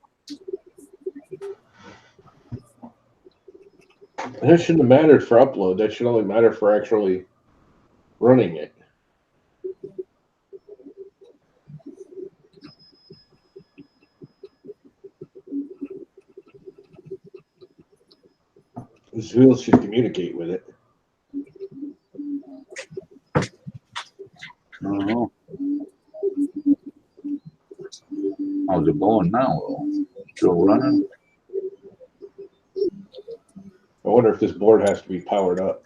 That shouldn't have mattered for upload. That should only matter for actually running it. This wheel should communicate with it. I don't know. How's it going now? Still running? I wonder if this board has to be powered up.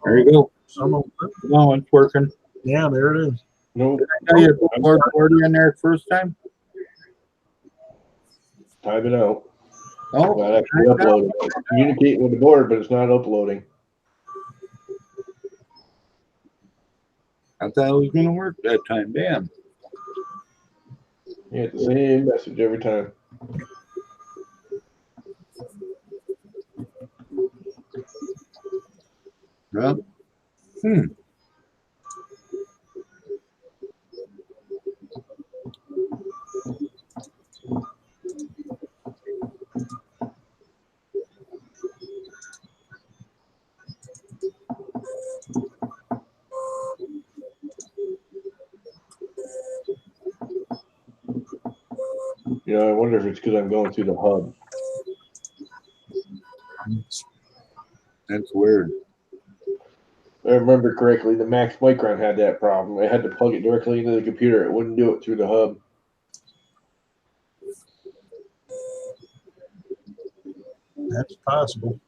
There you go. Some of No, it's working. yeah, there it is. No, Did I tell you put board 40 in there first time? time it out. Oh, Not actually uploading. It's communicating with the board, but it's not uploading. I thought it was gonna work that time. Damn. You get the same message every time. Well, You know, I wonder if it's because I'm going through the hub. that's weird. If I remember correctly, the Max Micron had that problem. I had to plug it directly into the computer. It wouldn't do it through the hub. That's possible.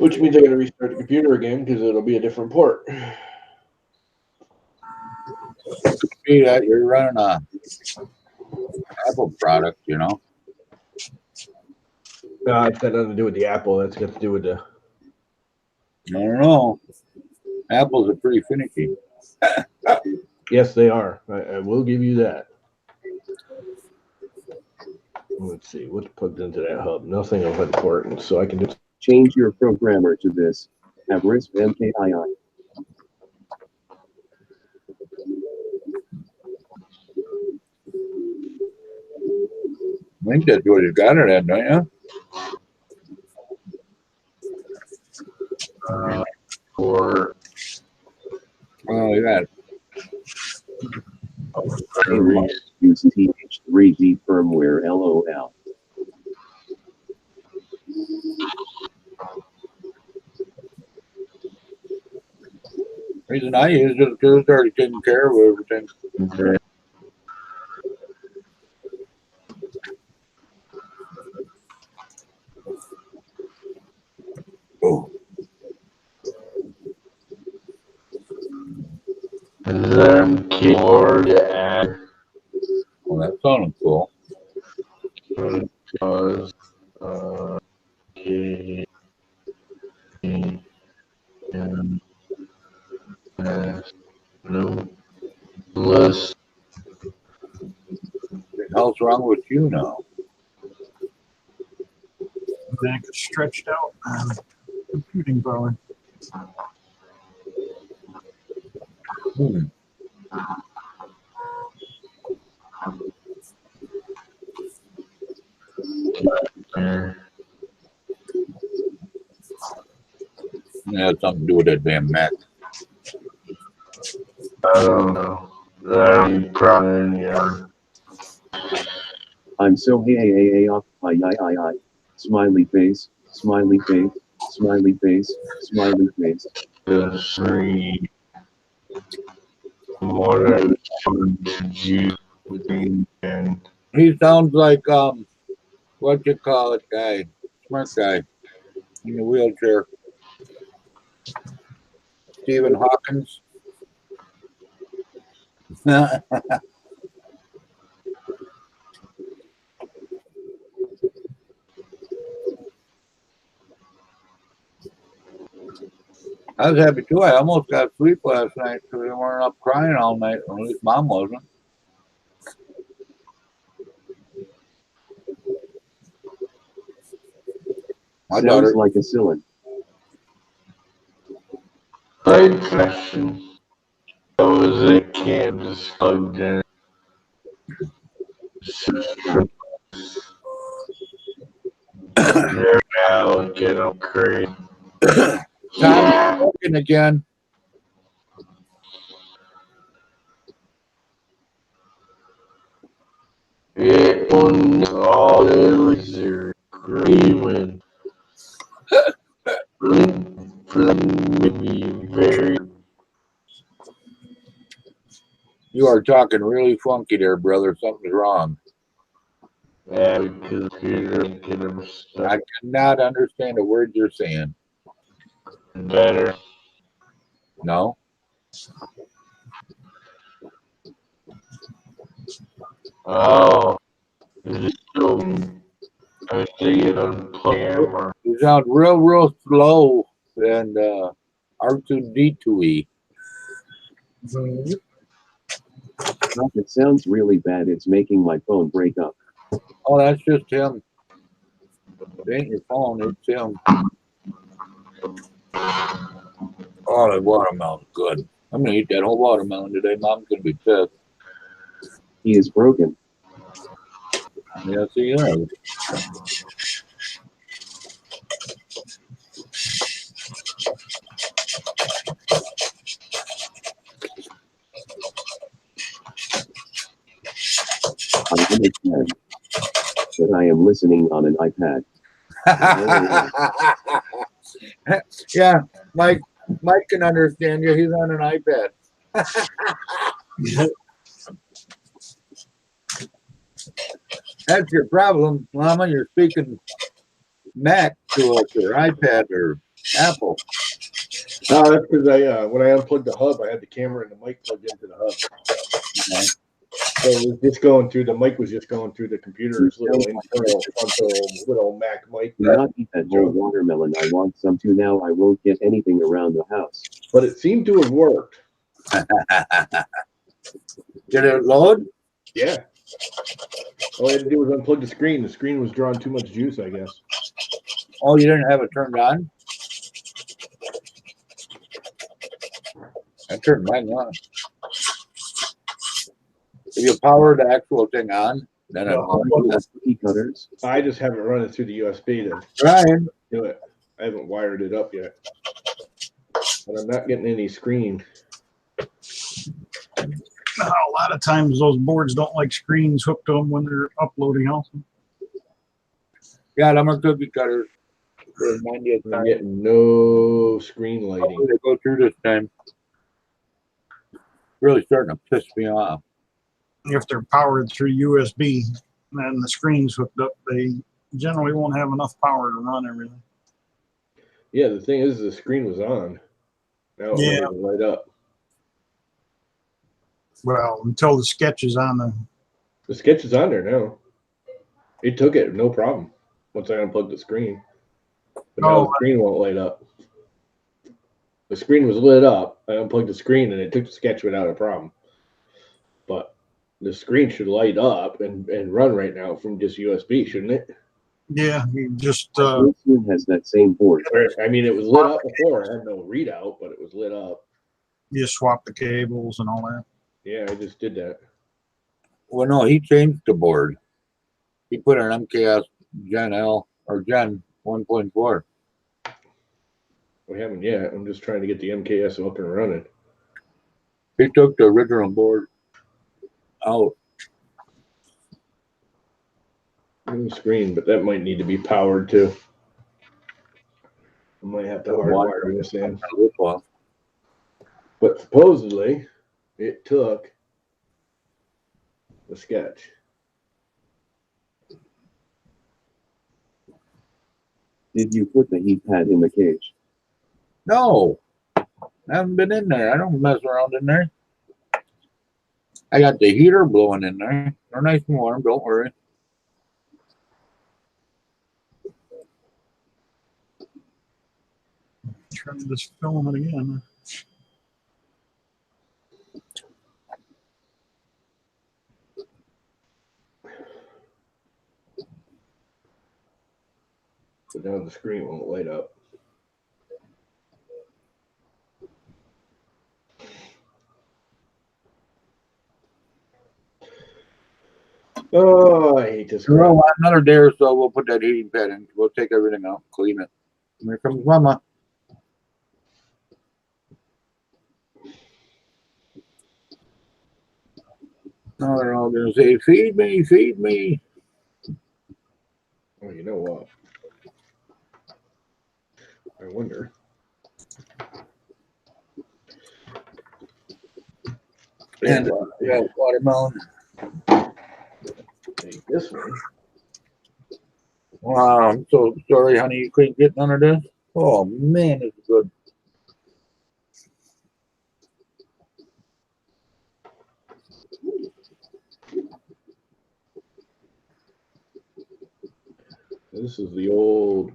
Which means I got to restart the computer again because it'll be a different port. See that you're running a Apple product, you know. It's got nothing to do with the Apple. That's got to do with the. I don't know. Apples are pretty finicky. Yes, they are. I will give you that. Let's see what's plugged into that hub. Nothing of importance, so I can just Change your programmer to this. Have RISP MKII. I think that's what you got it at, don't you? Or Oh, you got it. Use TH3D firmware LOL. Reason I use it because it's already taken care of everything. okay. Oh, And then keyboard to add well, that sounded cool. because and no list. What the hell's wrong with you now? Back is stretched out. Computing power. Hmm. It had something to do with that damn Mac. I don't know. That probably yeah. I'm so hey off. I. Smiley face. Smiley face. Smiley face. Smiley face. The three more than to you within and He sounds like what you call it guy, smart guy in the wheelchair. Stephen Hawkins. I was happy too. I almost got sleep last night because we weren't up crying all night. Or at least Mom wasn't. My Sounds daughter. like a cylinder. good question. That was a kid just plugged in. They're now get them crazy. Tom's working again. It was all the laser screaming. Maybe very. You are talking really funky there, brother. Something's wrong. Yeah, because Peter get him I stuck cannot understand a word you're saying. better. No? Oh, is it still? I see it on camera. You sound real slow and R2D2E. It sounds really bad. It's making my phone break up. Oh, that's just him. It ain't your phone, it's him. Oh, the watermelon's good. I'm gonna eat that whole watermelon today. Mom's gonna be pissed. He is broken. Yes, he is. I understand that I am listening on an iPad. Yeah, Mike can understand you. He's on an iPad. That's your problem, Mama. You're speaking Mac to us or iPad or Apple. No, that's because when I unplugged the hub, I had the camera and the mic plugged into the hub. Okay. So it was just going through, the mic was just going through the computer's little internal frontal little Mac mic. Do not eat that whole watermelon. I want some too. Now I won't get anything around the house. But it seemed to have worked. Did it load? Yeah. All I had to do was unplug the screen. The screen was drawing too much juice, I guess. Oh, you didn't have it turned on? I turned mine on. If you power the actual thing on, then it Cookie cutters. I just haven't run it through the USB to Ryan, do it. I haven't wired it up yet. But I'm not getting any screen. A lot of times those boards don't like screens hooked to them when they're uploading also. yeah, them are cookie cutters. For the 90th I'm time. getting no screen lighting. Hopefully they go through this time. Really starting to piss me off. If they're powered through USB and the screen's hooked up, they generally won't have enough power to run everything. Yeah, the thing is, the screen was on. Now it Yeah. doesn't light up. Well, until the sketch is on The sketch is on there now. It took it, no problem, once I unplugged the screen. But now the screen won't light up. The screen was lit up. I unplugged the screen and it took the sketch without a problem. But the screen should light up and run right now from just USB, shouldn't it? Yeah, you just Soon has that same board. I mean, it was lit up before. I had no readout, but it was lit up. you swap the cables and all that. Yeah, I just did that. Well, no, he changed the board. He put an MKS Gen L or Gen 1.4. We haven't yet. I'm just trying to get the MKS up and running. He took the original board out. New screen, but that might need to be powered too. I might have to hardwire this in. But supposedly, it took the sketch. Did you put the heat pad in the cage? No, I haven't been in there. I don't mess around in there. I got the heater blowing in there. They're nice and warm. Don't worry. Try this filament again. But now the screen won't light up. Oh, I hate this. Well, another day or so, we'll put that heating pad in. We'll take everything out, clean it. Here comes Mama. Now they're all going to say, feed me, feed me. Oh, you know what? I wonder. And yeah, watermelon. Take this one. Wow, I'm so sorry, honey. You couldn't get none of this. Oh, man, it's good. This is the old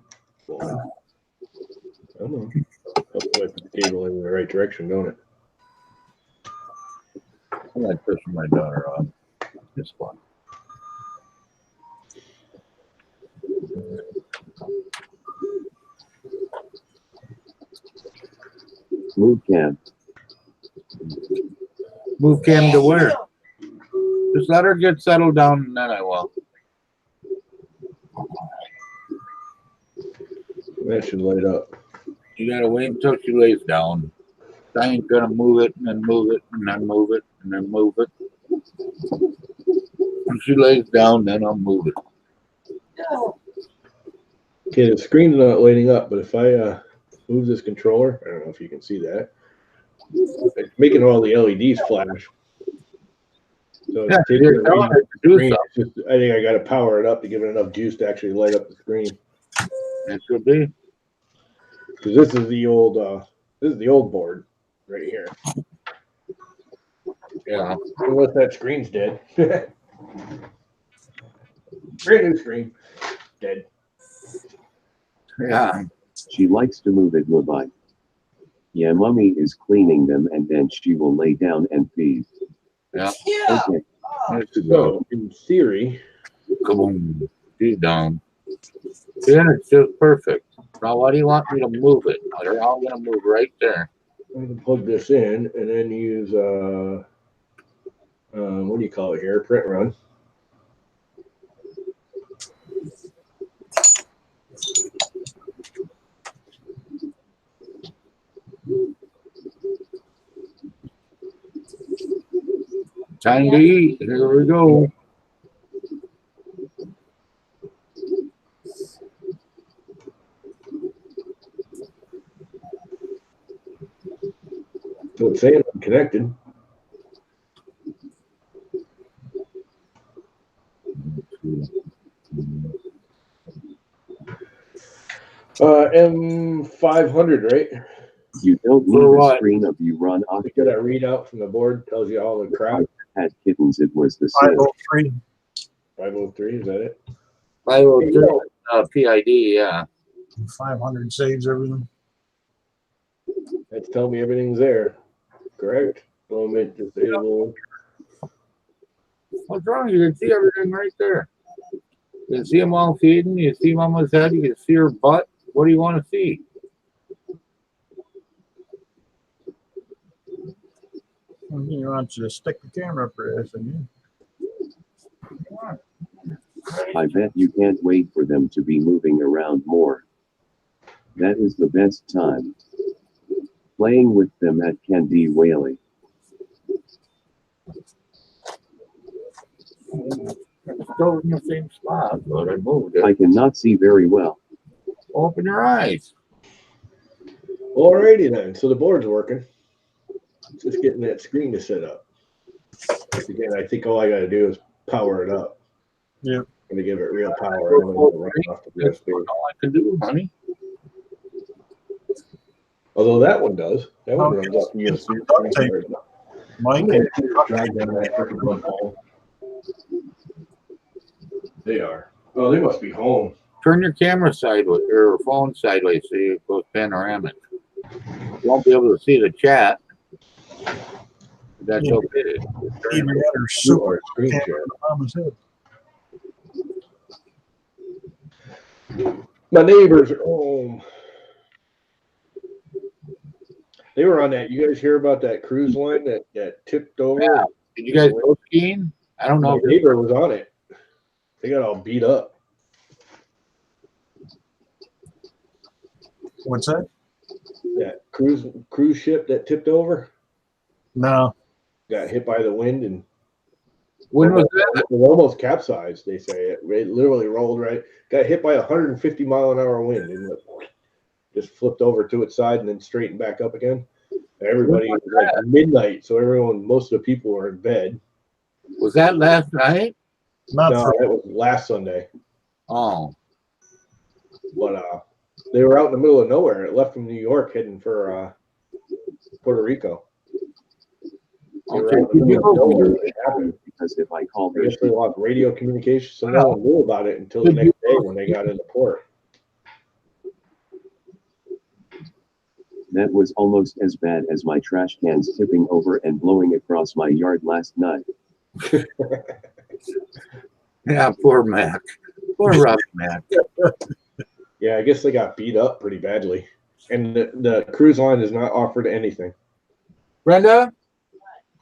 one. I don't know. Helps me put the cable in the right direction, don't it? I'm not pushing my daughter off. It's fun. Move cam. Move Cam to where? Just let her get settled down and then I will. That should light up. You gotta wait until she lays down. I ain't gonna move it and then move it and then move it and then move it. When she lays down, then I'll move it. Okay, the screen's not lighting up, but if I move this controller, I don't know if you can see that. It's making all the LEDs flash. So it's Yeah, taking you're the telling reading her to do screen. something. It's just, I think I got to power it up to give it enough juice to actually light up the screen. It could be. Because this is the old board right here. Yeah. Unless that screen's dead. Brand new screen. Dead. Yeah. She likes to move it, Levi. Yeah, mommy is cleaning them and then she will lay down and feed. Yeah. Okay. There you go. So, in theory, Kaboom. She's down. Then it's just perfect. Now, why do you want me to move it? They're all gonna move right there. I'm going to plug this in and then use, what do you call it here? Print run. Time to eat. Here we go. So it's saying I'm connected. M500, right? You don't For need a what? screen of you run You Octa. get a readout from the board, tells you all the crap. Had kittens, it was the same. 503. 503, is that it? 502 PID, yeah. 500 saves everything. That's telling me everything's there. Correct? Element disabled. What's wrong? You can see everything right there. You can see them all feeding. You see Mama's head. You can see her butt. What do you want to see? He wants you to stick the camera up her ass again. I bet you can't wait for them to be moving around more. That is the best time. Playing with them at Candy Whaley. It's still in the same spot, but I moved I it. cannot see very well. Open your eyes. Alrighty then. So the board's working. Just getting that screen to set up. Again, I think all I got to do is power it up. Yeah. I'm going to give it real power. I'm going to run off the That's USB. all I can do, honey. Although that one does. That one Oh, runs off the it's USB. duct tape. Mike, Drag down that freaking one home. They are. Oh, they must be home. Turn your camera sideways or phone sideways so it goes panoramic. You won't be able to see the chat. That's Yeah. okay. even had her You super are screen camera share. on mama's head. My neighbors are home. They were on that. You guys hear about that cruise line that tipped over? Yeah. Did you guys go skiing? I don't know. My If neighbor was on it. They got all beat up. What's that? That cruise ship that tipped over No. got hit by the wind and when was that? it almost capsized. They say it literally rolled right. Got hit by a 150-mile-an-hour wind and just flipped over to its side and then straightened back up again. Everybody was like midnight, so most of the people were in bed. Was that last night? Not No, for that was last Sunday. Oh, But they were out in the middle of nowhere. It left from New York heading for Puerto Rico. They were okay. out in the middle of nowhere when it Oh, happened. because if I call I her, guess they lost radio communication, so no one knew about it until the next day when they got into port. That was almost as bad as my trash cans tipping over and blowing across my yard last night. Yeah, poor Mac. Poor Rough Mac. Yeah, I guess they got beat up pretty badly. And the cruise line is not offered anything. Brenda,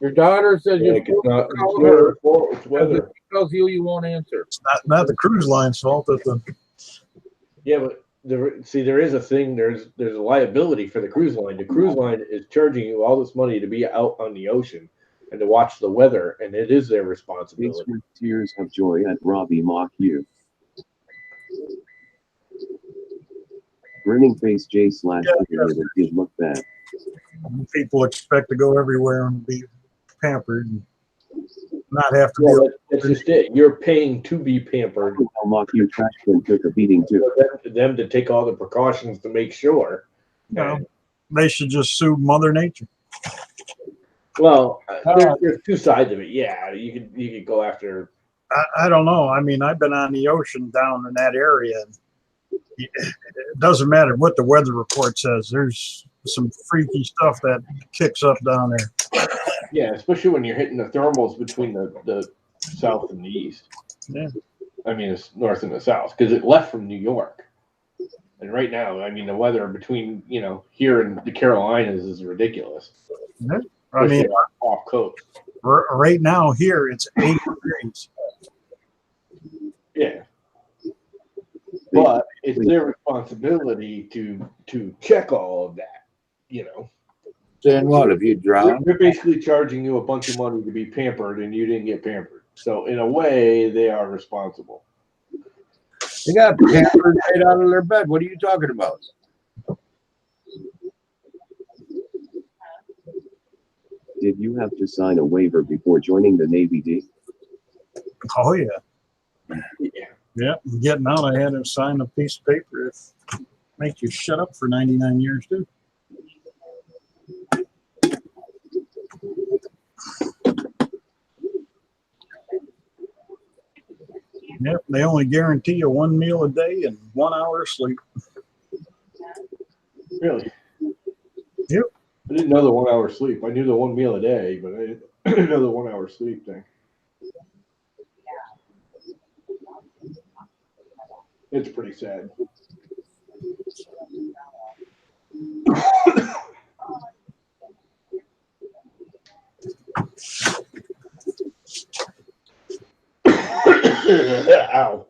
your daughter says you're Like, it's not, call it's her. weather, it's weather. Tells you won't answer. It's not the cruise line's fault that the Yeah, but there is a thing. There's a liability for the cruise line. The cruise line is charging you all this money to be out on the ocean and to watch the weather, and it is their Face responsibility. with tears of joy at Robbie mock you. Grinning face J slash it did look bad. people expect to go everywhere and be pampered and not have to Yeah, be. that's just it. You're paying to be pampered. I'll mock you. Trash can took a beating too. For them to take all the precautions to make sure. No, they should just sue Mother Nature. Well, there's two sides of it. Yeah, you could go after. I don't know. I mean, I've been on the ocean down in that area. And it doesn't matter what the weather report says. There's some freaky stuff that kicks up down there. Yeah, especially when you're hitting the thermals between the south and the east. Yeah. I mean, it's north and the south because it left from New York. And right now, I mean, the weather between, here and the Carolinas is ridiculous. Yeah. I mean, off coast. Right now here, it's 80 degrees. Yeah. But it's their responsibility to check all of that, Saying what? If you drown? They're basically charging you a bunch of money to be pampered, and you didn't get pampered. So in a way, they are responsible. They got pampered right out of their bed. What are you talking about? Did you have to sign a waiver before joining the Navy D? Oh, yeah. Yeah. Yeah. Getting out, I had to sign a piece of paper. Make you shut up for 99 years, too. Yep, they only guarantee you 1 meal a day and 1 hour of sleep. Really? Yep. I didn't know the 1 hour sleep. I knew the 1 meal a day, but I didn't know the 1 hour sleep thing. It's pretty sad. Ow.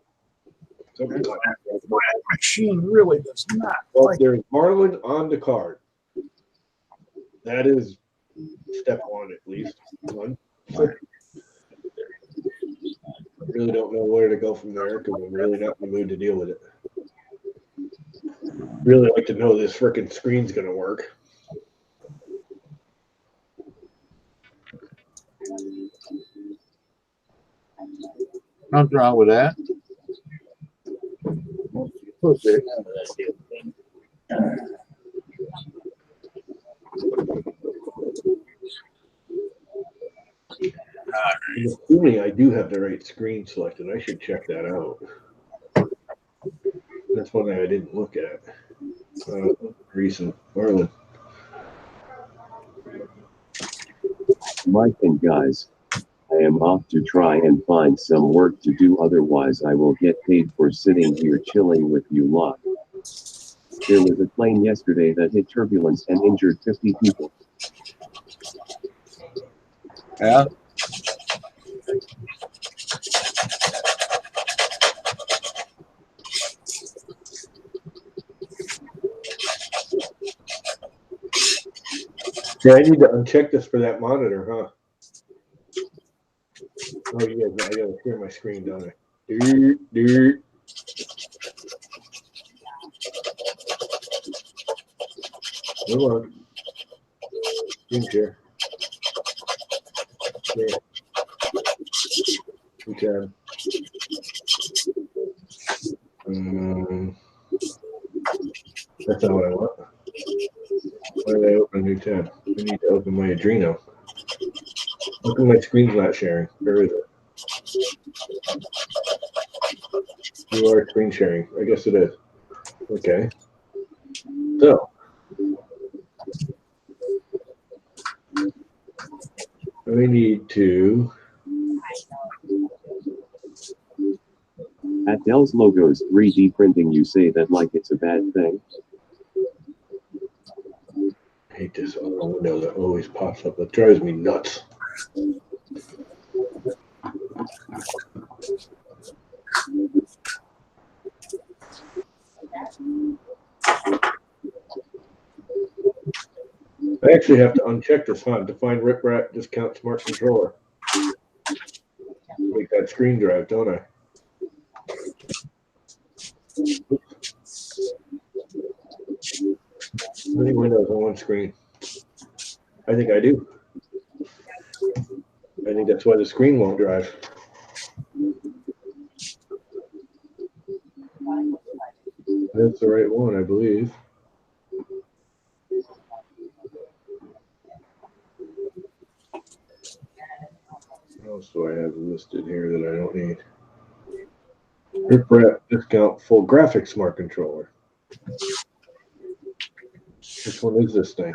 That machine really does not Well, like. there's Marlin on the card. That is step one, at least. One. I really don't know where to go from there because I'm really not in the mood to deal with it. Really like to know this frickin' screen's gonna work. Nothing wrong with that. I'm assuming I do have the right screen selected. I should check that out. That's one thing I didn't look at. Recent Marlin. Mike and guys, I am off to try and find some work to do, otherwise I will get paid for sitting here chilling with you lot. There was a plane yesterday that hit turbulence and injured 50 people. Yeah. Yeah, I need to uncheck this for that monitor, huh? Oh, yeah, I gotta share my screen, don't I? Come on. Screen share. Yeah. Okay. That's not what I want. Why did I open a new tab? I need to open my Adreno. How come my screen's not sharing? Where is it? You are screen sharing. I guess it is. Okay. So, We need to. At Dell's logos 3D printing, you say that like it's a bad thing. I hate this other window that always pops up. That drives me nuts. I actually have to uncheck this on define riprap discount smart controller. Make that screen drive, don't I? How many windows on one screen? I think I do. I think that's why the screen won't drive. That's the right one, I believe. What else do I have listed here that I don't need? Riprap discount full graphics smart controller. Which one is this thing?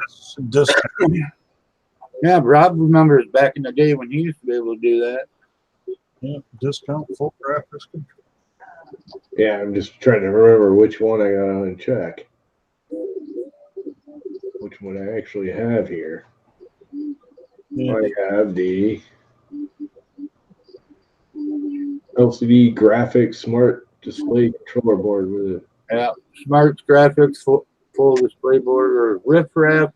Just Yeah, Rob remembers back in the day when he used to be able to do that. yeah, discount full graphics control. Yeah, I'm just trying to remember which one I got on check. Which one I actually have here. Yeah, I have the LCD graphics smart display controller board with it. Yeah, smart graphics, full display board, or riff-raff,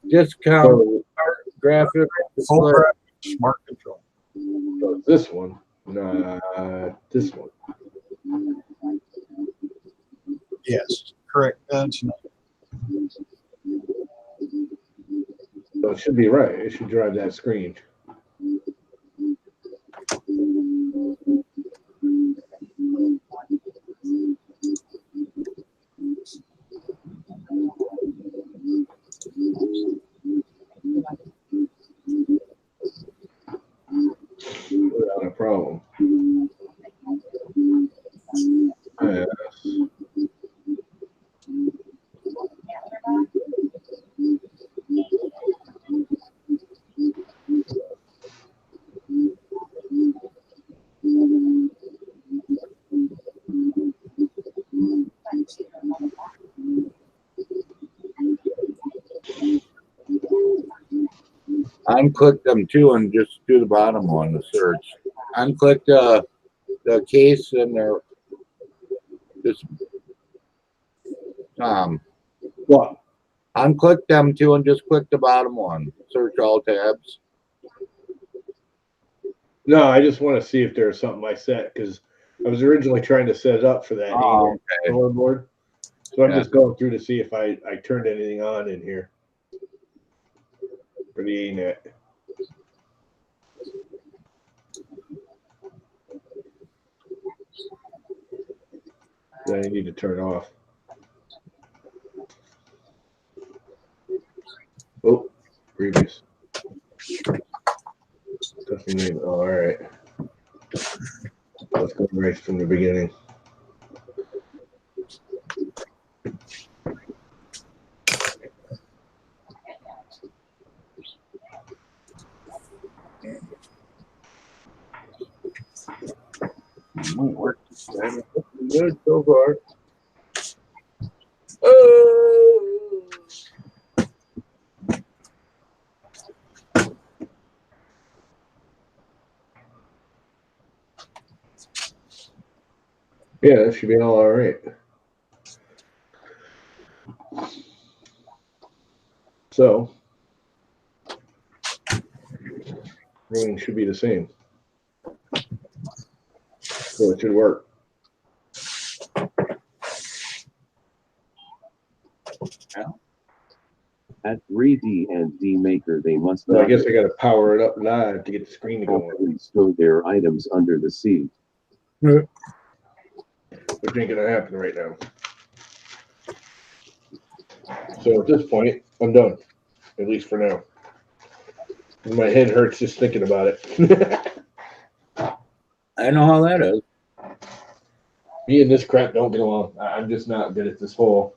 discount, So, smart graphics, full display. graphics smart control. so it's this one, not this one. Yes, correct. That's not. So it should be right. It should drive that screen. Without a problem. Yes. Unclick them too and just do the bottom one, the search. Unclick the case and their just What? unclick them too and just click the bottom one. Search all tabs. No, I just want to see if there's something I set because I was originally trying to set it up for that Oh, okay. board. So I'm Yeah. just going through to see if I turned anything on in here for the ANET. That I need to turn off. Oh, previous. Custom name. Oh, all right. Let's go right from the beginning. Might work. Good so far. Oh. Yeah, that should be all right. So, everything should be the same. So it should work. At 3D and D Maker, they must So I not guess I got to power it up live to get the screen to go on, properly store their items under the seat. which ain't gonna happen right now. So at this point, I'm done, at least for now. My head hurts just thinking about it. I know how that is. Me and this crap don't get along. I'm just not good at this whole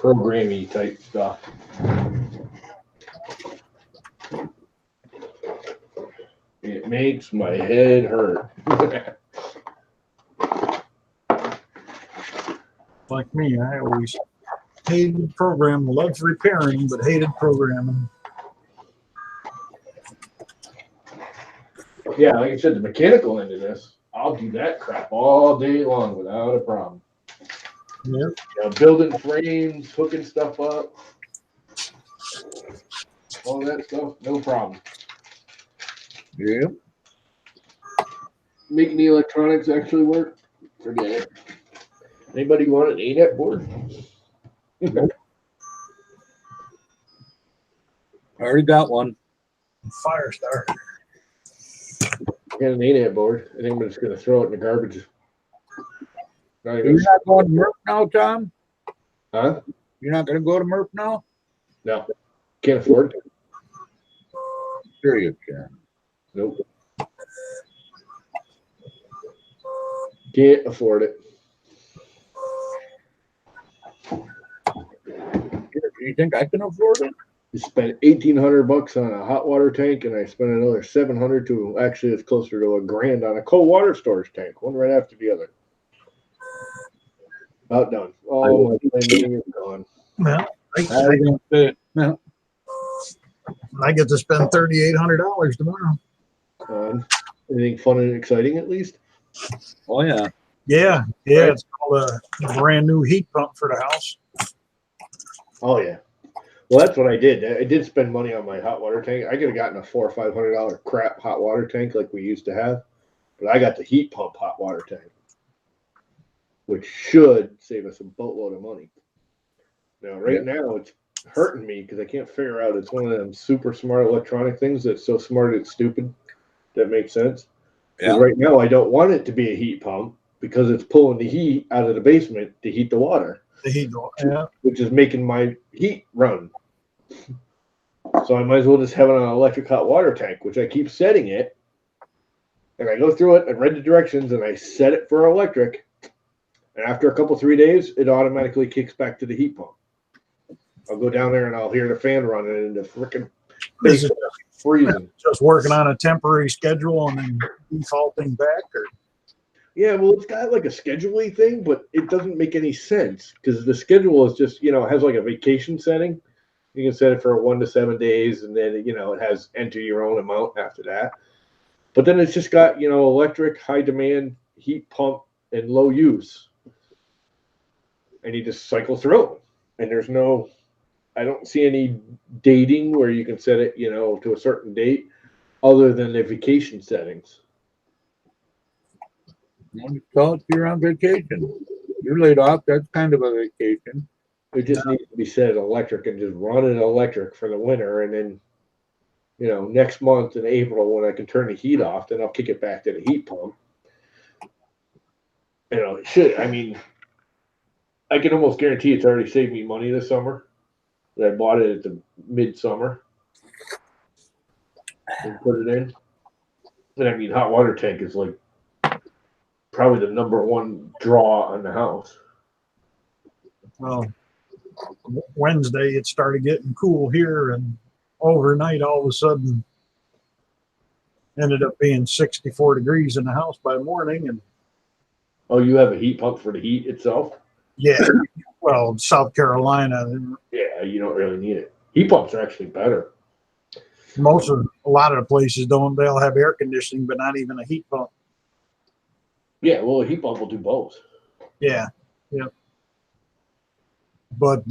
programmy type stuff. It makes my head hurt. Like me, I always hated programming, loved repairing, but hated programming. Yeah, like I said, the mechanical end of this, I'll do that crap all day long without a problem. Yeah. You know, building frames, hooking stuff up, all that stuff, no problem. Yeah. Making the electronics actually work, forget it. Anybody want an ANET board? I already got one. Fire starter. I got an ANET board. I think I'm just gonna throw it in the garbage. Not You're even, not going to MERP now, Tom? huh? You're not going to go to MERP now? No, can't afford it. Sure you can. Nope. Can't afford it. Do you think I can afford it? I spent $1,800 on a hot water tank, and I spent another $700 to actually it's closer to $1,000 on a cold water storage tank, one right after the other. About done. All my money is gone. Well, I was gonna say it. No. I get to spend $3,800 tomorrow. Anything fun and exciting at least? Oh, yeah. Yeah, it's called a brand new heat pump for the house. Oh yeah. Well, that's what I did. I did spend money on my hot water tank. I could have gotten a $400 or $500 crap hot water tank like we used to have, but I got the heat pump hot water tank, which should save us a boatload of money. Now, now it's hurting me because I can't figure out. It's one of them super smart electronic things that's so smart it's stupid. That makes sense. Yeah. Right now, I don't want it to be a heat pump because it's pulling the heat out of the basement to heat the water. The heat, yeah. Which is making my heat run. So I might as well just have it on an electric hot water tank, which I keep setting it. And I go through it, I read the directions, and I set it for electric. And after a couple, 3 days, it automatically kicks back to the heat pump. I'll go down there and I'll hear the fan running and the freaking Is it freezing. just working on a temporary schedule and then defaulting back? Or Yeah, well, it's got like a scheduling thing, but it doesn't make any sense because the schedule is just, it has like a vacation setting. You can set it for 1 to 7 days, and then, it has enter your own amount after that. But then it's just got, electric, high demand, heat pump, and low use. And you just cycle through. And there's I don't see any dating where you can set it, to a certain date other than the vacation settings. Tell it you're on vacation. You're laid off. That's kind of a vacation. It just needs to be set electric and just run it electric for the winter. And then, next month in April, when I can turn the heat off, then I'll kick it back to the heat pump. It should. I mean, I can almost guarantee it's already saved me money this summer. I bought it at the midsummer and put it in. And I mean, hot water tank is like probably the #1 draw on the house. well, Wednesday it started getting cool here, and overnight all of a sudden ended up being 64 degrees in the house by morning. And Oh, you have a heat pump for the heat itself? yeah, well, South Carolina, Yeah, you don't really need it. Heat pumps are actually better. a lot of the places don't. They'll have air conditioning, but not even a heat pump. Yeah, well, a heat pump will do both. Yeah. But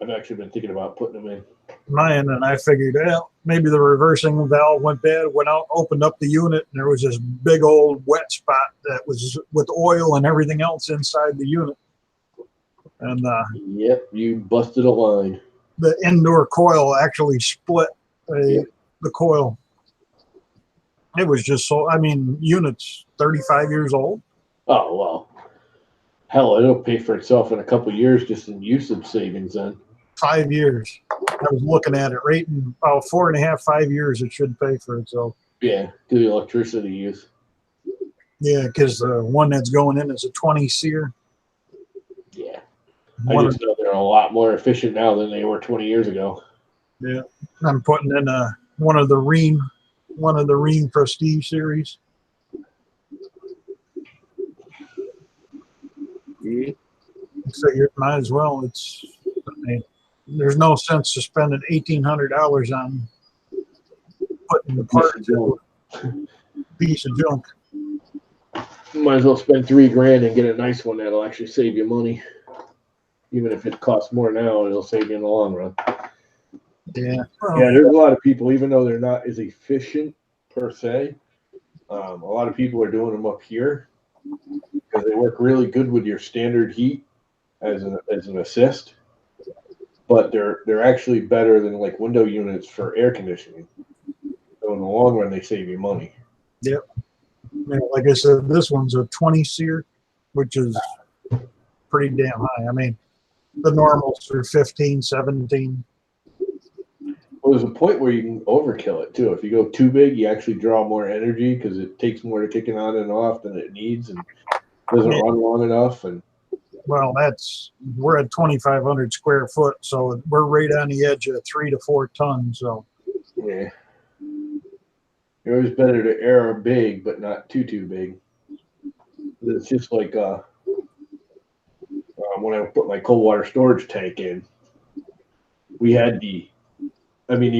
I've actually been thinking about putting them in. mine, and I figured, well, maybe the reversing valve went bad. Went out, opened up the unit, and there was this big old wet spot that was with oil and everything else inside the unit. And Yep, you busted a line. the indoor coil actually split the coil. It was just unit's 35 years old. Oh, well. Hell, it'll pay for itself in a couple of years just in usage savings then. 5 years. I was looking at it, right in about 4.5, 5 years, it should pay for itself. Yeah, the electricity use. Yeah, because the one that's going in is a 20 SEER. Yeah. I One just know they're a lot more efficient now than they were 20 years ago. Yeah, I'm putting in one of the Rheem Prestige series. Yeah. So you might as well. I mean, there's no sense to spending $1,800 on putting the part to a piece of junk. Might as well spend $3,000 and get a nice one that'll actually save you money. Even if it costs more now, it'll save you in the long run. Yeah. Yeah, there's a lot of people, even though they're not as efficient per se, a lot of people are doing them up here because they work really good with your standard heat as an assist. But they're actually better than like window units for air conditioning. So in the long run, they save you money. Yep. Yeah, like I said, this one's a 20 SEER, which is pretty damn high. I mean, the normals are 15, 17. Well, there's a point where you can overkill it too. If you go too big, you actually draw more energy because it takes more to kick it on and off than it needs, and doesn't run long enough. And Well, we're at 2,500 square foot, so we're right on the edge of 3 to 4 tons. So yeah, it's always better to air big, but not too big. It's just like when I put my cold water storage tank in, we had the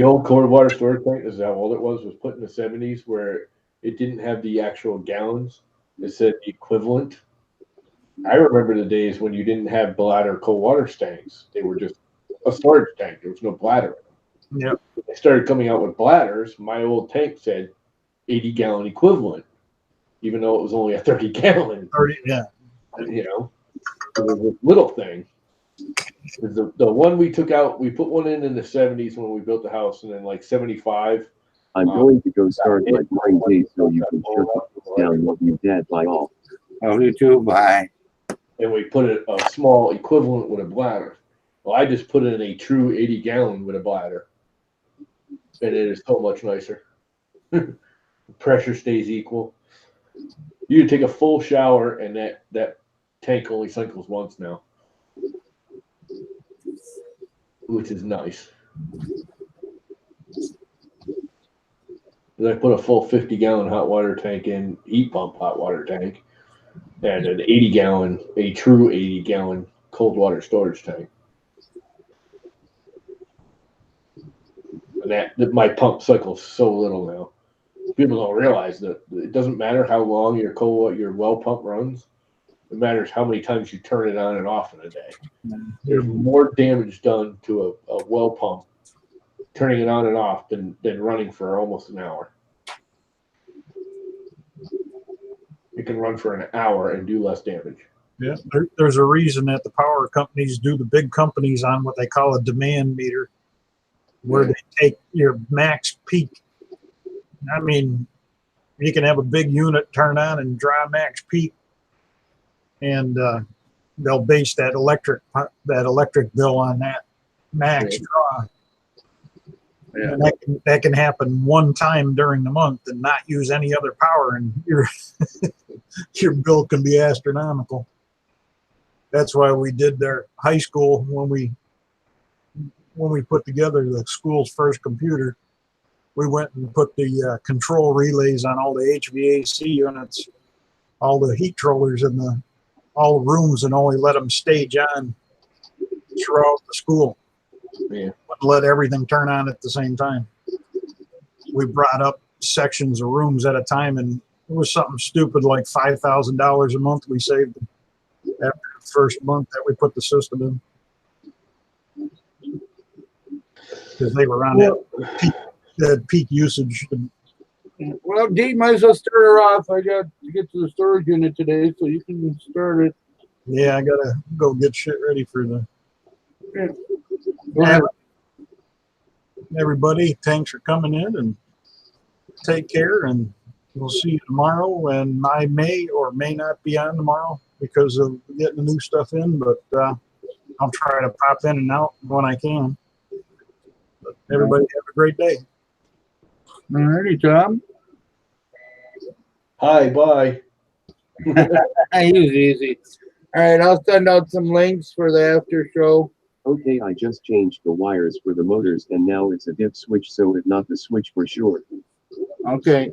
old cold water storage tank, is how old it was put in the 70s, where it didn't have the actual gallons. It said the equivalent. I remember the days when you didn't have bladder cold water tanks. They were just a storage tank. There was no bladder. yeah, They started coming out with bladders. My old tank said 80-gallon equivalent, even though it was only a 30-gallon. 30, yeah. You know, it was a little thing. The one we took out, we put one in the 70s when we built the house, and then like 75. I'm going to go start my blind date so you can shut down what you dad by all. Oh, you too. Bye. And we put a small equivalent with a bladder. Well, I just put in a true 80-gallon with a bladder, and it is so much nicer. Pressure stays equal. You can take a full shower, and that tank only cycles once now, which is nice. I put a full 50-gallon hot water tank in, heat pump hot water tank, and an 80-gallon, a true 80-gallon cold water storage tank. And that my pump cycles so little now. People don't realize that it doesn't matter how long your well pump runs. It matters how many times you turn it on and off in a day. There's more damage done to a well pump turning it on and off than running for almost an hour. It can run for an hour and do less damage. Yeah, there's a reason that the power companies do the big companies on what they call a demand meter, where they take your max peak. I mean, you can have a big unit turn on and draw max peak, and they'll base that electric bill on that max draw. Yeah. And that can happen one time during the month and not use any other power, and your bill can be astronomical. That's why we did their high school when we put together the school's first computer. We went and put the control relays on all the HVAC units, all the heat controllers in all the rooms, and only let them stage on throughout the school. Yeah. Let everything turn on at the same time. We brought up sections of rooms at a time, and it was something stupid like $5,000 a month we saved after the first month that we put the system in, because they were on that peak usage. Well, Dee, might as well start her off. I got to get to the storage unit today, so you can start it. Yeah, I gotta go get shit ready for the. Go ahead. Everybody, thanks for coming in, and take care, and we'll see you tomorrow. And I may or may not be on tomorrow because of getting the new stuff in, but I'll try to pop in and out when I can. But everybody have a great day. All righty, Tom. Hi, bye. He was easy. All right, I'll send out some links for the after show. Okay, I just changed the wires for the motors and now it's a dip switch, so it's not the switch for sure. Okay.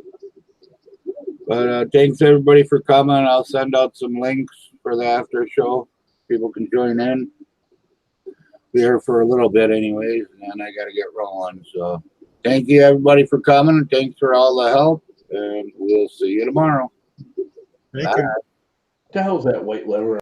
But thanks everybody for coming. I'll send out some links for the after show. People can join in. Be here for a little bit anyways, and then I gotta get rolling. So thank you everybody for coming, and thanks for all the help, and we'll see you tomorrow. Thank you. What the hell's that white letter?